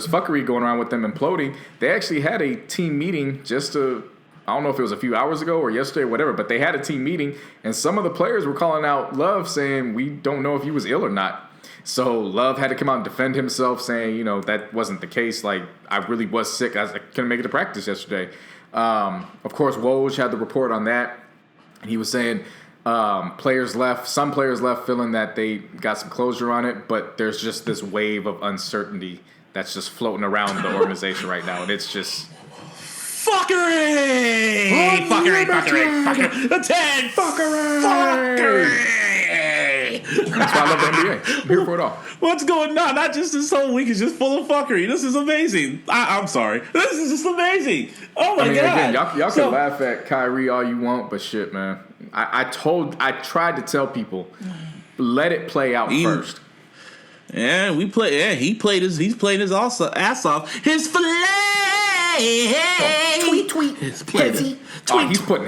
fuckery going around with them imploding. They actually had a team meeting I don't know if it was a few hours ago or yesterday or whatever, but they had a team meeting, and some of the players were calling out Love saying, we don't know if he was ill or not. So Love had to come out and defend himself saying, that wasn't the case. Like, I really was sick. I couldn't make it to practice yesterday. Of course, Woj had the report on that. And he was saying some players left feeling that they got some closure on it, but there's just this wave of uncertainty that's just floating around the organization right now, and it's just... Fuckery! Fuckery! The 10! Fuckery! That's why I love the NBA. I'm here for it all. What's going on? Not just this whole week is just full of fuckery. This is amazing. I'm sorry. This is just amazing. Oh my god! Again, y'all can laugh at Kyrie all you want, but shit, man. I tried to tell people, let it play out first. Yeah, he played his ass off. His fillet. Tweet. He's putting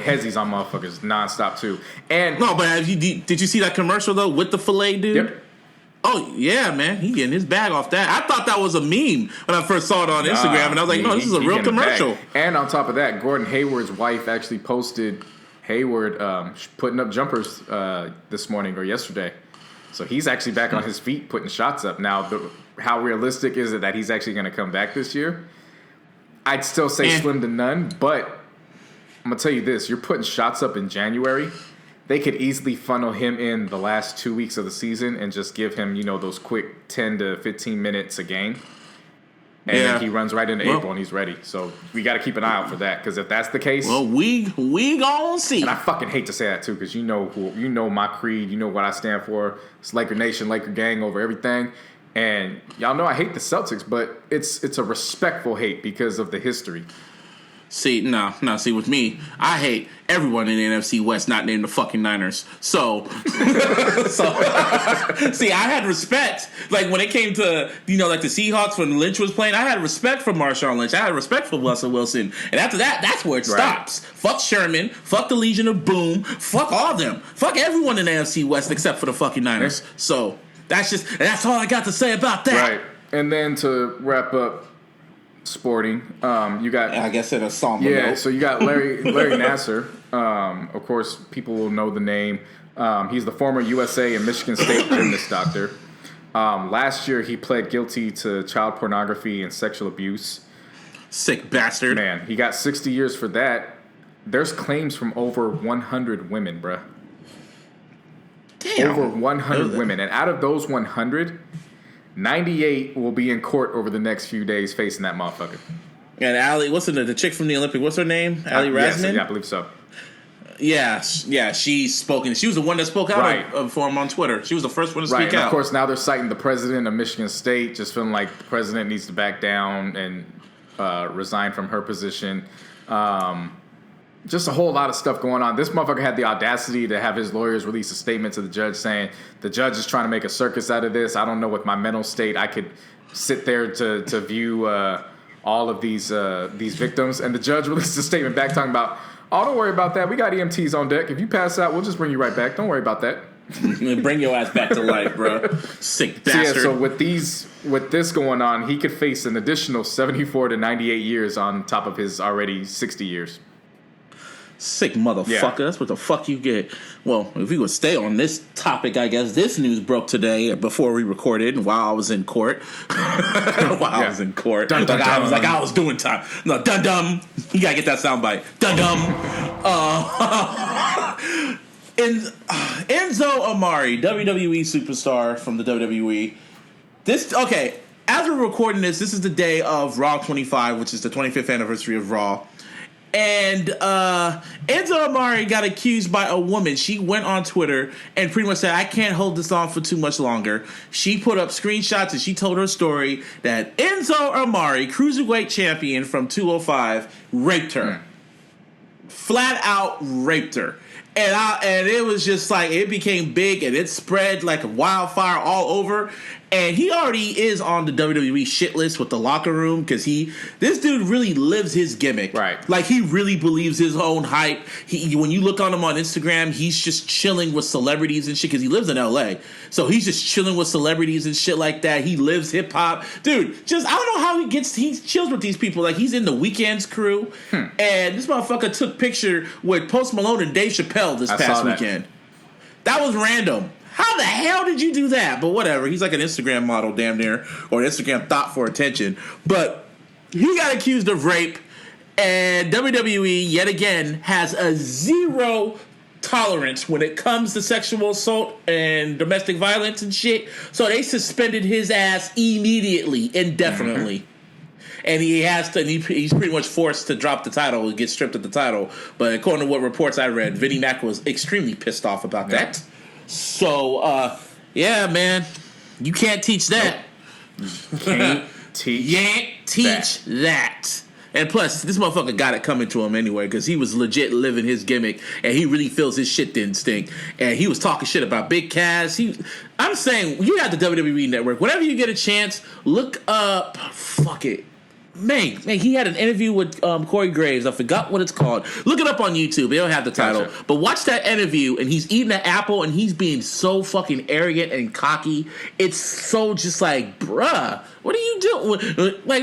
hezzies on motherfuckers nonstop too. And no, but did you see that commercial though with the fillet dude? Yep. Oh yeah, man, he getting his bag off that. I thought that was a meme when I first saw it on Instagram, and I was like, no, this is a real commercial. And on top of that, Gordon Hayward's wife actually posted Hayward putting up jumpers this morning or yesterday. So he's actually back on his feet putting shots up. Now, how realistic is it that he's actually going to come back this year? I'd still say slim to none, but I'm going to tell you this. You're putting shots up in January. They could easily funnel him in the last 2 weeks of the season and just give him, those quick 10 to 15 minutes a game. And then he runs right into April and he's ready. So we got to keep an eye out for that, because if that's the case... Well, we gonna see. And I fucking hate to say that, too, because you know my creed. You know what I stand for. It's Laker Nation, Laker Gang over everything. And y'all know I hate the Celtics, but it's a respectful hate because of the history. See, see, with me, I hate everyone in the NFC West not named the fucking Niners. So see, I had respect. Like, when it came to, like the Seahawks when Lynch was playing, I had respect for Marshawn Lynch. I had respect for Russell Wilson. And after that, that's where it stops. Fuck Sherman. Fuck the Legion of Boom. Fuck all of them. Fuck everyone in the NFC West except for the fucking Niners. So that's all I got to say about that. Right. And then to wrap up sporting, you got... I guess in a somber note. So you got Larry Nassar. Of course, people will know the name. He's the former USA and Michigan State gymnast doctor. Last year, he pled guilty to child pornography and sexual abuse. Sick bastard. Man, he got 60 years for that. There's claims from over 100 women, bruh. Damn. Over 100 women. And out of those 100... 98 will be in court over the next few days facing that motherfucker. And Allie, what's the chick from the Olympic? What's her name? Allie Razman? Yes, yeah, I believe so. She spoke, and she was the one that spoke out for him on Twitter. She was the first one to speak out. Of course, now they're citing the president of Michigan State, just feeling like the president needs to back down and resign from her position. Just a whole lot of stuff going on. This motherfucker had the audacity to have his lawyers release a statement to the judge saying, the judge is trying to make a circus out of this. I don't know with my mental state I could sit there to view all of these victims. And the judge released a statement back talking about, oh, don't worry about that. We got EMTs on deck. If you pass out, we'll just bring you right back. Don't worry about that. Bring your ass back to life, bro. Sick bastard. So with this going on, he could face an additional 74 to 98 years on top of his already 60 years. Sick motherfucker. Yeah. That's what the fuck you get. Well, if we would stay on this topic, I guess this news broke today before we recorded while I was in court. I was in court. Dun, dun, dun. I was doing time. No, dun dum. You gotta get that soundbite. Dun dum. Enzo Amore, WWE superstar from the WWE. As we're recording this is the day of Raw 25, which is the 25th anniversary of Raw. And Enzo Amore got accused by a woman. She went on Twitter and pretty much said, I can't hold this on for too much longer. She put up screenshots and she told her story that Enzo Amore, cruiserweight champion from 205, raped her. Flat out raped her. And it was just like, it became big and it spread like a wildfire all over. And he already is on the WWE shit list with the locker room because this dude really lives his gimmick. Right. Like, he really believes his own hype. When you look on him on Instagram, he's just chilling with celebrities and shit because he lives in LA. So he's just chilling with celebrities and shit like that. He lives hip hop. Dude, I don't know how he chills with these people. Like, he's in the Weeknd's crew. And this motherfucker took picture with Post Malone and Dave Chappelle this past weekend. That was random. How the hell did you do that? But whatever. He's like an Instagram model, damn near, or an Instagram thought for attention. But he got accused of rape, and WWE, yet again, has a zero tolerance when it comes to sexual assault and domestic violence and shit. So they suspended his ass immediately, indefinitely. And he has to. He's pretty much forced to drop the title, get stripped of the title. But according to what reports I read, Vinnie Mac was extremely pissed off about that. So, yeah, man, you can't teach that. Can't teach that. And plus, this motherfucker got it coming to him anyway because he was legit living his gimmick and he really feels his shit didn't stink. And he was talking shit about Big Cass. I'm saying, you got the WWE Network. Whenever you get a chance, look up, Man, he had an interview with Corey Graves. I forgot what it's called. Look it up on YouTube. They don't have the title. Gotcha. But watch that interview, and he's eating an apple, and he's being so fucking arrogant and cocky. It's so just like, bruh, what are you doing? Like,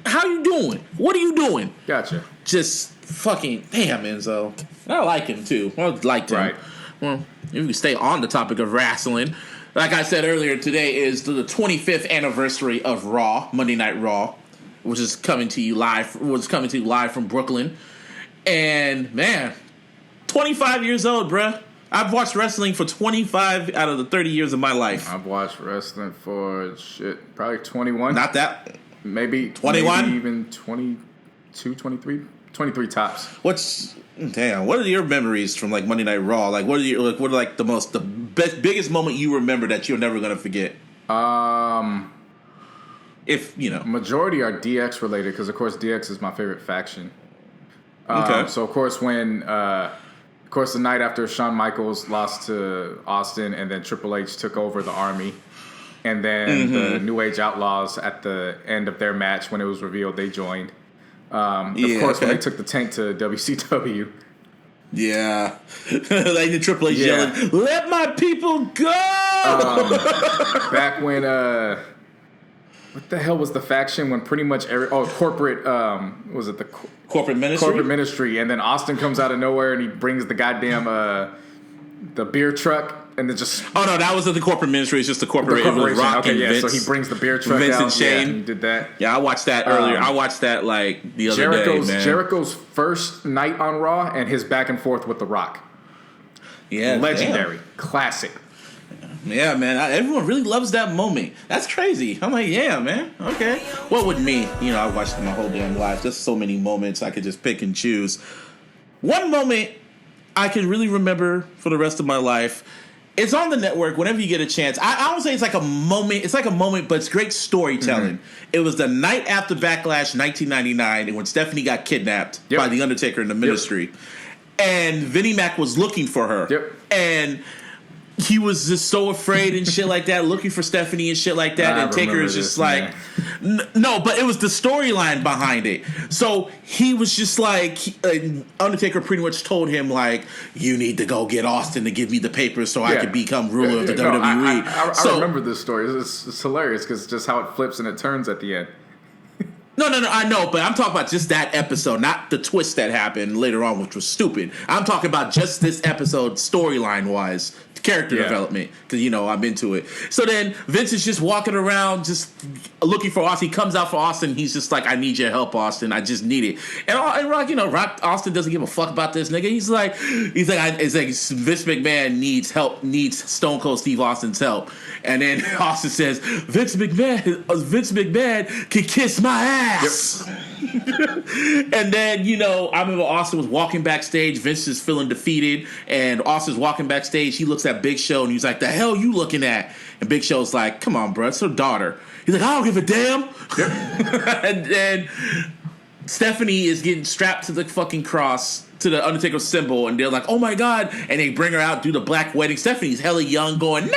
how are you doing? What are you doing? Gotcha. Just fucking, damn, Enzo. I like him, too. I liked him. Right. Well, if we stay on the topic of wrestling, like I said earlier, today is the 25th anniversary of Raw, Monday Night Raw, which is coming to you live from Brooklyn. And, man, 25 years old, bruh. I've watched wrestling for 25 out of the 30 years of my life. I've watched wrestling for, probably 21. Not that. Maybe 21? Maybe even 22, 23. 23 tops. What are your memories from, like, Monday Night Raw? Like, what are the biggest moment you remember that you're never going to forget? If, you know. Majority are DX related because, of course, DX is my favorite faction. Okay. So, of course, when, the night after Shawn Michaels lost to Austin and then Triple H took over the Army, and then the New Age Outlaws at the end of their match, when it was revealed they joined. When they took the tank to WCW. Yeah. Like the Triple H yelling, "Let my people go!" Back when, what the hell was the faction when pretty much corporate, was it the Corporate Ministry? Corporate Ministry, and then Austin comes out of nowhere and he brings the goddamn, the beer truck, and then just... Oh, no, that wasn't the Corporate Ministry, it's just the corporation. Rock and Vince. So he brings the beer truck Vince out. And Shane. Yeah, he did that. Yeah, I watched that earlier. I watched that, like, the other day, man. Jericho's first night on Raw and his back and forth with The Rock. Yeah, legendary. Damn. Classic. Yeah, man. Everyone really loves that moment. That's crazy. I'm like, yeah, man. Okay. What would me? You know, I watched my whole damn life. There's so many moments I could just pick and choose. One moment I can really remember for the rest of my life. It's on the network whenever you get a chance. I don't say it's like a moment. It's like a moment, but it's great storytelling. It was the night after Backlash 1999 when Stephanie got kidnapped by The Undertaker in the Ministry. And Vinnie Mac was looking for her. And he was just so afraid and shit like that, looking for Stephanie and shit like that. And Taker is just like, no, but it was the storyline behind it. So he was just like, Undertaker pretty much told him, like, you need to go get Austin to give me the papers so I can become ruler of the WWE. I remember this story. It's hilarious because just how it flips and it turns at the end. No, I know, but I'm talking about just that episode, not the twist that happened later on, which was stupid. I'm talking about just this episode, storyline-wise, character development, because, you know, I'm into it. So then Vince is just walking around, just looking for Austin. He comes out for Austin. He's just like, I need your help, Austin. I just need it. And Rock, you know, Austin doesn't give a fuck about this nigga. He's like, Vince McMahon needs help, needs Stone Cold Steve Austin's help. And then Austin says, Vince McMahon can kiss my ass. And then, you know, I remember Austin was walking backstage. Vince is feeling defeated, and Austin's walking backstage. He looks at Big Show, and he's like, the hell you looking at? And Big Show's like, come on, bro, it's her daughter. He's like, I don't give a damn. And then Stephanie is getting strapped to the fucking cross, to the Undertaker symbol, and they're like, oh my God. And they bring her out, do the black wedding. Stephanie's hella young, going, no.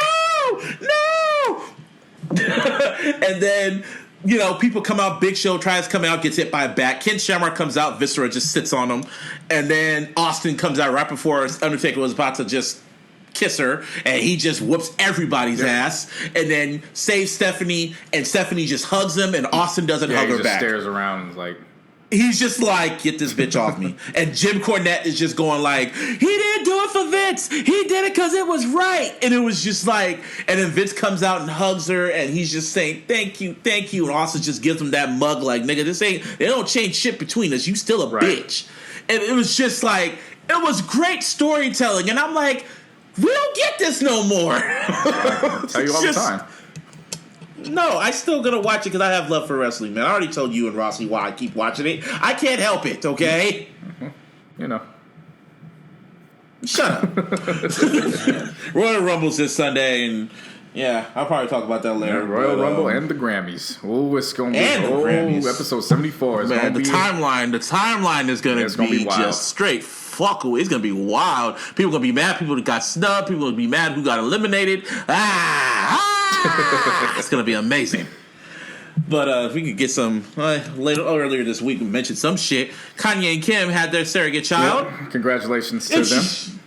And then, you know, people come out. Big Show tries to come out, gets hit by a bat. Ken Shamrock comes out. Viscera just sits on him. And then Austin comes out right before Undertaker was about to just kiss her, and he just whoops everybody's ass, and then saves Stephanie, and Stephanie just hugs him, and Austin doesn't hug her just back. Stares around and is like, he's just like, get this bitch off me. And Jim Cornette is just going like, he didn't do it for Vince. He did it because it was right. And it was just like, and then Vince comes out and hugs her, and he's just saying, thank you. And Austin just gives him that mug like, nigga, they don't change shit between us. You still a bitch. And it was just like, it was great storytelling. And I'm like, we don't get this no more. I tell you all the time. No, I still gonna watch it because I have love for wrestling, man. I already told you and Rossi why I keep watching it. I can't help it, okay? You know. Shut up. Royal Rumble's this Sunday, and I'll probably talk about that later. Royal Rumble and the Grammys. Oh, it's gonna be episode 74. It's man, the timeline is gonna be just straight fuckery. It's gonna be wild. People gonna be mad. People that got snubbed. People gonna be mad who got eliminated. It's gonna be amazing. But if we could get some earlier this week, we mentioned some shit. Kanye and Kim had their surrogate child. Yep. Congratulations to them.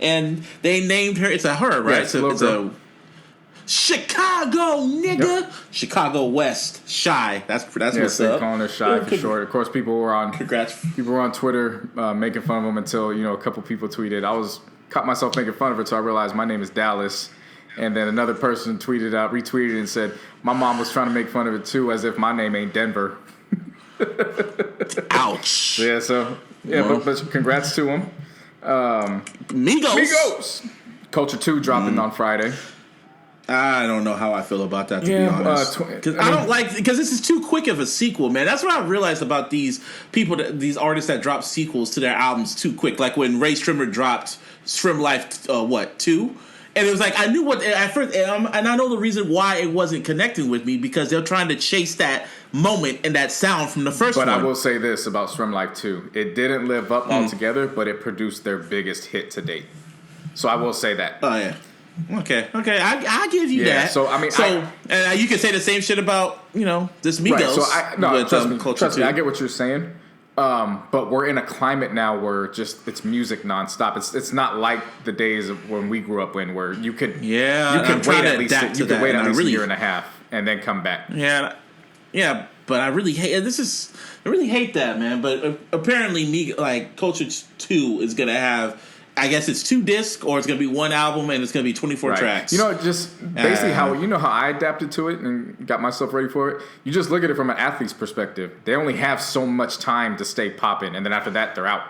And they named her. It's a her, right? Yeah, it's a Chicago nigga. Yep. Chicago West Shy. That's what's up. Calling her Shy for short. Of course, people were on Twitter making fun of him until a couple people tweeted. I caught myself making fun of her until I realized my name is Dallas. And then another person retweeted and said, my mom was trying to make fun of it too, as if my name ain't Denver. Ouch. But congrats to him. Migos. Culture 2 dropping on Friday. I don't know how I feel about that, to be honest. I don't like, because this is too quick of a sequel, man. That's what I realized about these people, these artists that drop sequels to their albums too quick. Like when Ray Strimmer dropped Strim Life, 2? And it was like, I knew what, at first, and I know the reason why it wasn't connecting with me, because they're trying to chase that moment and that sound from the first one. But I will say this about Strim Life 2. It didn't live up altogether, but it produced their biggest hit to date. So I will say that. Oh, yeah. Okay, I give you that. So I mean, and you can say the same shit about this Migos. Right, so trust me, I get what you're saying. But we're in a climate now where it's music nonstop. It's not like the days of when we grew up where you could wait at least a year and a half and then come back. Yeah, but I really hate I really hate that, man. But apparently, Culture 2 is gonna have. I guess it's 2 discs, or it's going to be 1 album, and it's going to be 24 tracks. Just basically how I adapted to it and got myself ready for it. You just look at it from an athlete's perspective. They only have so much time to stay popping, and then after that, they're out.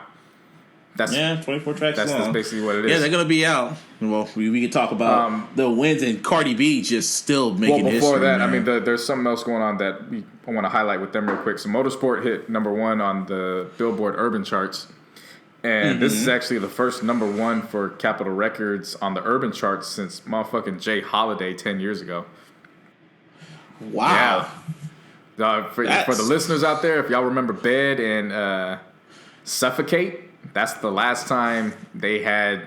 24 tracks. That's basically what it is. Yeah, they're going to be out. Well, we can talk about the wins, and Cardi B just still making history. Well, before that, man. There's something else going on that I want to highlight with them real quick. So, Motorsport hit number 1 on the Billboard Urban charts. And this is actually the first #1 for Capitol Records on the urban charts since motherfucking Jay Holiday 10 years ago. Wow. Yeah. For the listeners out there, if y'all remember Bed and Suffocate, that's the last time they had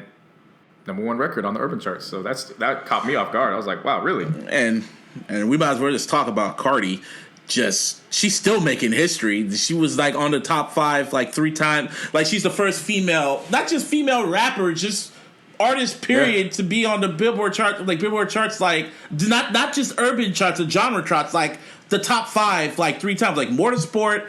#1 record on the urban charts. So that caught me off guard. I was like, wow, really? And we might as well just talk about Cardi. She's still making history. She was like on the top 5 like 3 times. Like she's the first female, not just female rapper, just artist period to be on the Billboard chart, like Billboard charts, like not just urban charts, the genre charts, like the top 5 like 3 times, like Motorsport.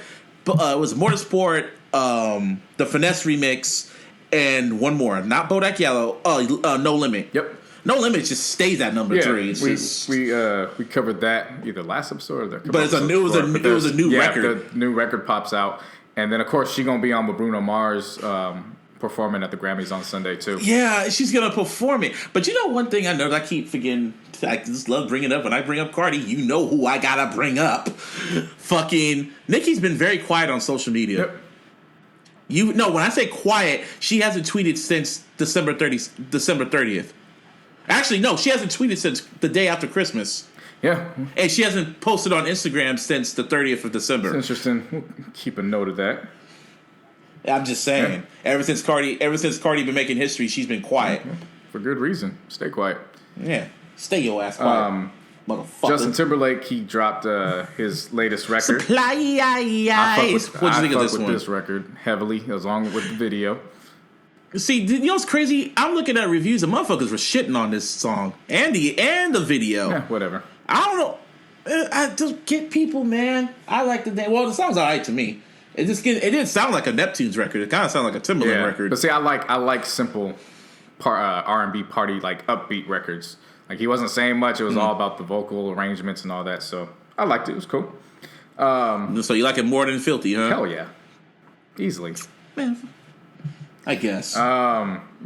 It was Motorsport, the Finesse remix, and one more, not Bodak Yellow. No Limit. Yep. No Limit just stays at number 3. We covered that either last episode or but it was a new record. The new record pops out, and then of course she gonna be on with Bruno Mars performing at the Grammys on Sunday too. Yeah, she's gonna perform it. But you know one thing I know that I keep forgetting. I just love bringing up when I bring up Cardi. You know who I gotta bring up? Fucking Nicki's been very quiet on social media. Yep. When I say quiet, she hasn't tweeted since December 30th. Actually, no, she hasn't tweeted since the day after Christmas. Yeah. And she hasn't posted on Instagram since the 30th of December. It's interesting. We'll keep a note of that. I'm just saying. Yeah. Ever since Cardi been making history, she's been quiet. For good reason. Stay quiet. Yeah. Stay your ass quiet. Motherfucker. Justin Timberlake, he dropped his latest record. Supply. I What'd you think of this one? This record heavily, along with the video. See, you know what's crazy? I'm looking at reviews and motherfuckers were shitting on this song and the video. Yeah, whatever. I don't know. I just get people, man. I like the name. Well, the song's alright to me. It didn't sound like a Neptune's record. It kind of sounded like a Timberland record. But see, I like simple R&B party, like upbeat records. Like he wasn't saying much. It was all about the vocal arrangements and all that. So I liked it. It was cool. So you like it more than Filthy, huh? Hell yeah, easily. Man, I guess.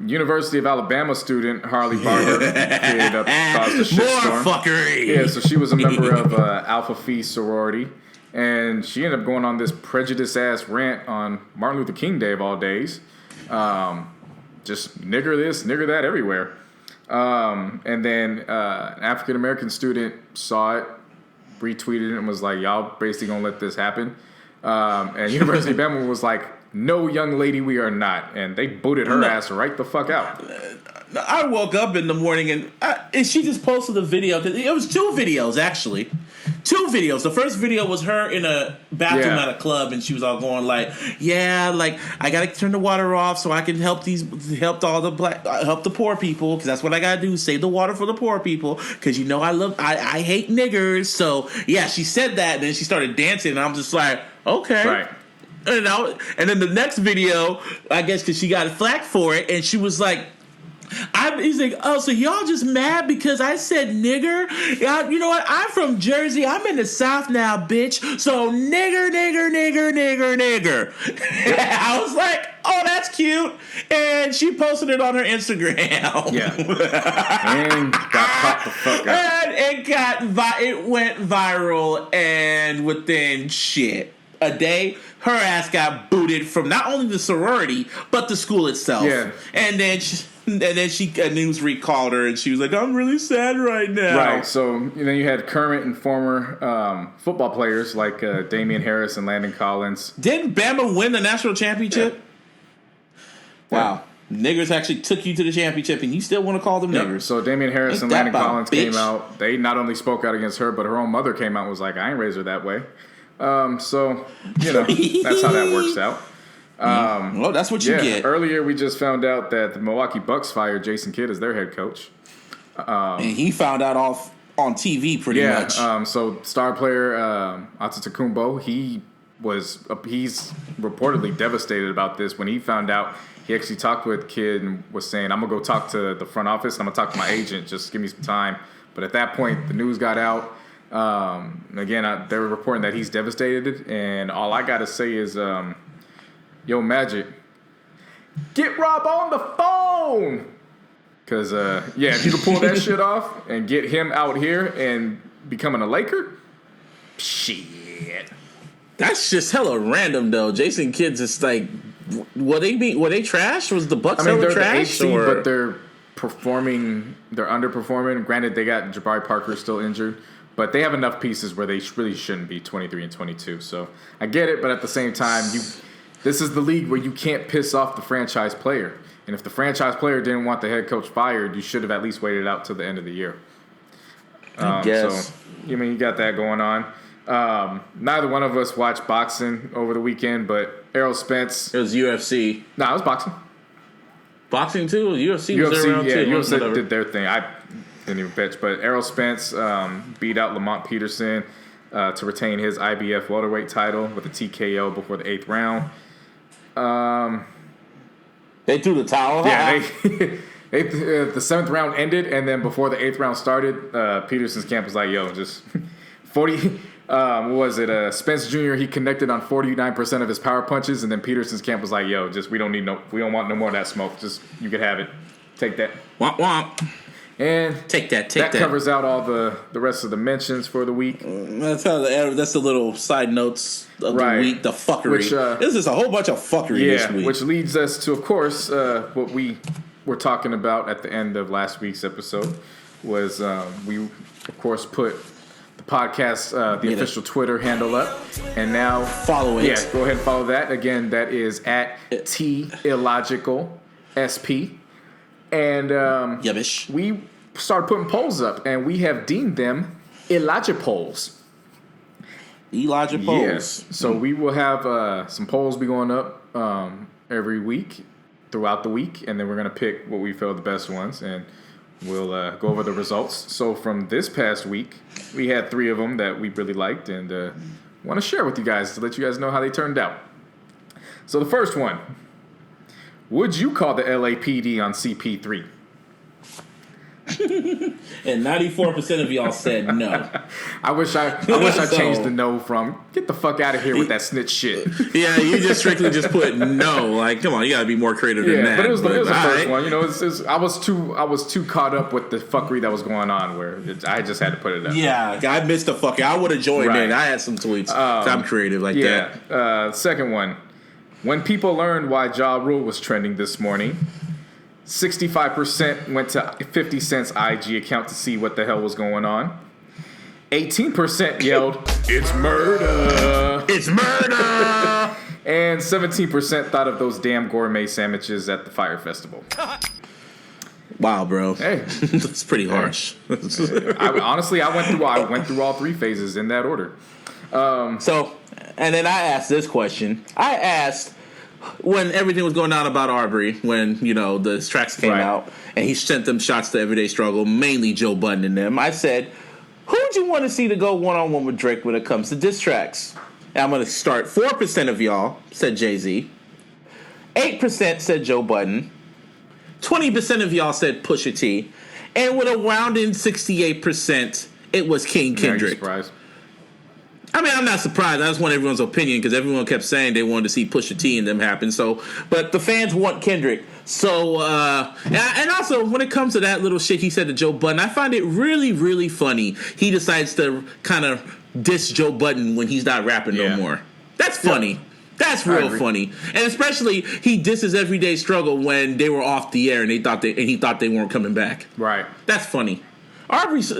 University of Alabama student Harley Barber caused a shitstorm. More fuckery. Yeah, so she was a member of Alpha Phi sorority, and she ended up going on this prejudice ass rant on Martin Luther King Day of all days. Just nigger this, nigger that everywhere. And then an African American student saw it, retweeted it, and was like, "Y'all basically gonna let this happen?" And University of Alabama was like, "No, young lady, we are not," and they booted her ass right the fuck out. I woke up in the morning and she just posted a video. It was 2 videos, actually. 2 videos. The first video was her in a bathroom at a club, and she was all going like, "Yeah, like I gotta turn the water off so I can help the poor people, because that's what I gotta do, save the water for the poor people, because you know I hate niggers." So yeah, she said that, and then she started dancing, and I'm just like, okay, Right. And then the next video, I guess because she got flack for it, and she was like, he's like, "Oh, so y'all just mad because I said nigger? You know what? I'm from Jersey. I'm in the South now, bitch. So nigger, nigger, nigger, nigger, nigger." I was like, "Oh, that's cute." And she posted it on her Instagram. Yeah. And got caught the fuck out. And it went viral, and within a day, her ass got booted from not only the sorority but the school itself. Yeah. And then a newsread called her, and she was like, "I'm really sad right now." Right. So then you had current and former football players like Damian Harris and Landon Collins. Didn't Bama win the national championship? Yeah. Wow. Niggers actually took you to the championship, and you still want to call them niggers. So Damian Harris Ain't and that Landon about Collins bitch? came out. They not only spoke out against her, but her own mother came out and was like, "I ain't raised her that way." So, that's how that works out. Well, that's what you get. Earlier, we just found out that the Milwaukee Bucks fired Jason Kidd as their head coach. And he found out off on TV pretty much. So star player Antetokounmpo, he's reportedly devastated about this. When he found out, he actually talked with Kidd and was saying, "I'm going to go talk to the front office. I'm going to talk to my agent. Just give me some time." But at that point, the news got out. Again, they were reporting that he's devastated. And all I got to say is, yo, Magic, get Rob on the phone. Because, if you can pull that shit off and get him out here and becoming a Laker, shit. That's just hella random, though. Jason Kidd's just like Were they trash? Was the Bucks they're trash? the 8th seed, but they're performing. They're underperforming. Granted, they got Jabari Parker still injured, but they have enough pieces where they really shouldn't be 23 and 22. So I get it, but at the same time, this is the league where you can't piss off the franchise player. And if the franchise player didn't want the head coach fired, you should have at least waited out till the end of the year. I guess. So, you got that going on. Neither one of us watched boxing over the weekend, but Errol Spence. It was UFC. Nah, it was boxing. Boxing too? UFC was there around too. UFC did their thing. I didn't even pitch, but Errol Spence beat out Lamont Peterson to retain his IBF welterweight title with a TKO before the 8th round. They threw the towel. Yeah, the 7th round ended, and then before the 8th round started, Peterson's camp was like, "Yo, just 40." What was it? Spence Jr. He connected on 49% of his power punches, and then Peterson's camp was like, "Yo, just we don't want no more of that smoke. Just you can have it. Take that." Womp womp. And take that. That covers out all the rest of the mentions for the week. That's the little side notes of the week. The fuckery. This is a whole bunch of fuckery this week. Which leads us to, of course, what we were talking about at the end of last week's episode was we, of course, put the podcast, the official Twitter handle up, and now follow it. Yeah, go ahead and follow that. Again, that is at iLLogical SP. And we started putting polls up, and we have deemed them illogic polls. Illogic polls. Yes. So we will have some polls be going up every week throughout the week, and then we're going to pick what we feel the best ones, and we'll go over the results. So from this past week, we had 3 of them that we really liked, and want to share with you guys to let you guys know how they turned out. So the first one. Would you call the LAPD on CP3? And 94% of y'all said no. I wish I changed the no from get the fuck out of here with that snitch shit. Yeah, you just strictly just put no. Like, come on, you gotta be more creative than that. But it was the first one. I was too caught up with the fuckery that was going on where I just had to put it up. Yeah, I missed the fucking. I would have joined in. I had some tweets. I'm creative like that. Second one. When people learned why Ja Rule was trending this morning, 65% went to 50 Cent's IG account to see what the hell was going on. 18% yelled, "It's murder! It's murder!" And 17% thought of those damn gourmet sandwiches at the Fire Festival. Wow, bro. Hey, that's pretty harsh. I went through all 3 phases in that order. And then I asked this question. I asked when everything was going on about Arbery, when, the tracks came out, and he sent them shots to Everyday Struggle, mainly Joe Budden and them. I said, who would you want to see to go one-on-one with Drake when it comes to diss tracks? And I'm going to start. 4% of y'all said Jay-Z. 8% said Joe Budden. 20% of y'all said Pusha T. And with a rounding 68%, it was King Kendrick. Surprised? I mean, I'm not surprised. I just want everyone's opinion because everyone kept saying they wanted to see Pusha T and them happen. But the fans want Kendrick. So, and also when it comes to that little shit he said to Joe Budden, I find it really, really funny. He decides to kind of diss Joe Budden when he's not rapping no more. That's funny. That's real funny. And especially he disses Everyday Struggle when they were off the air and he thought they weren't coming back. Right. That's funny. Arbery's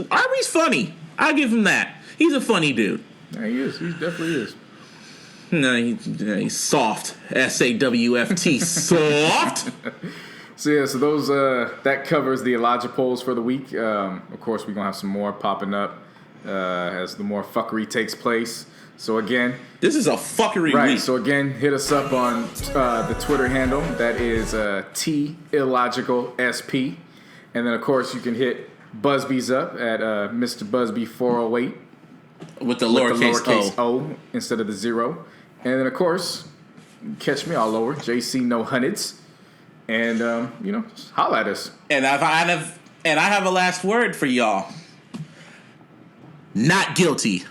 funny. I give him that. He's a funny dude. Yeah, he is. He definitely is. No, he's soft. SAWFT, soft. So those that covers the Elijah polls for the week. Of course, we're gonna have some more popping up as the more fuckery takes place. So again, this is a fuckery week. So again, hit us up on the Twitter handle. That is iLLogical SP, and then of course you can hit Busby's up at Mr. Busby 408. With the lowercase o instead of the 0. And then, of course, catch me all over. JC No Hundreds. And, just holla at us. And I have a last word for y'all. Not guilty.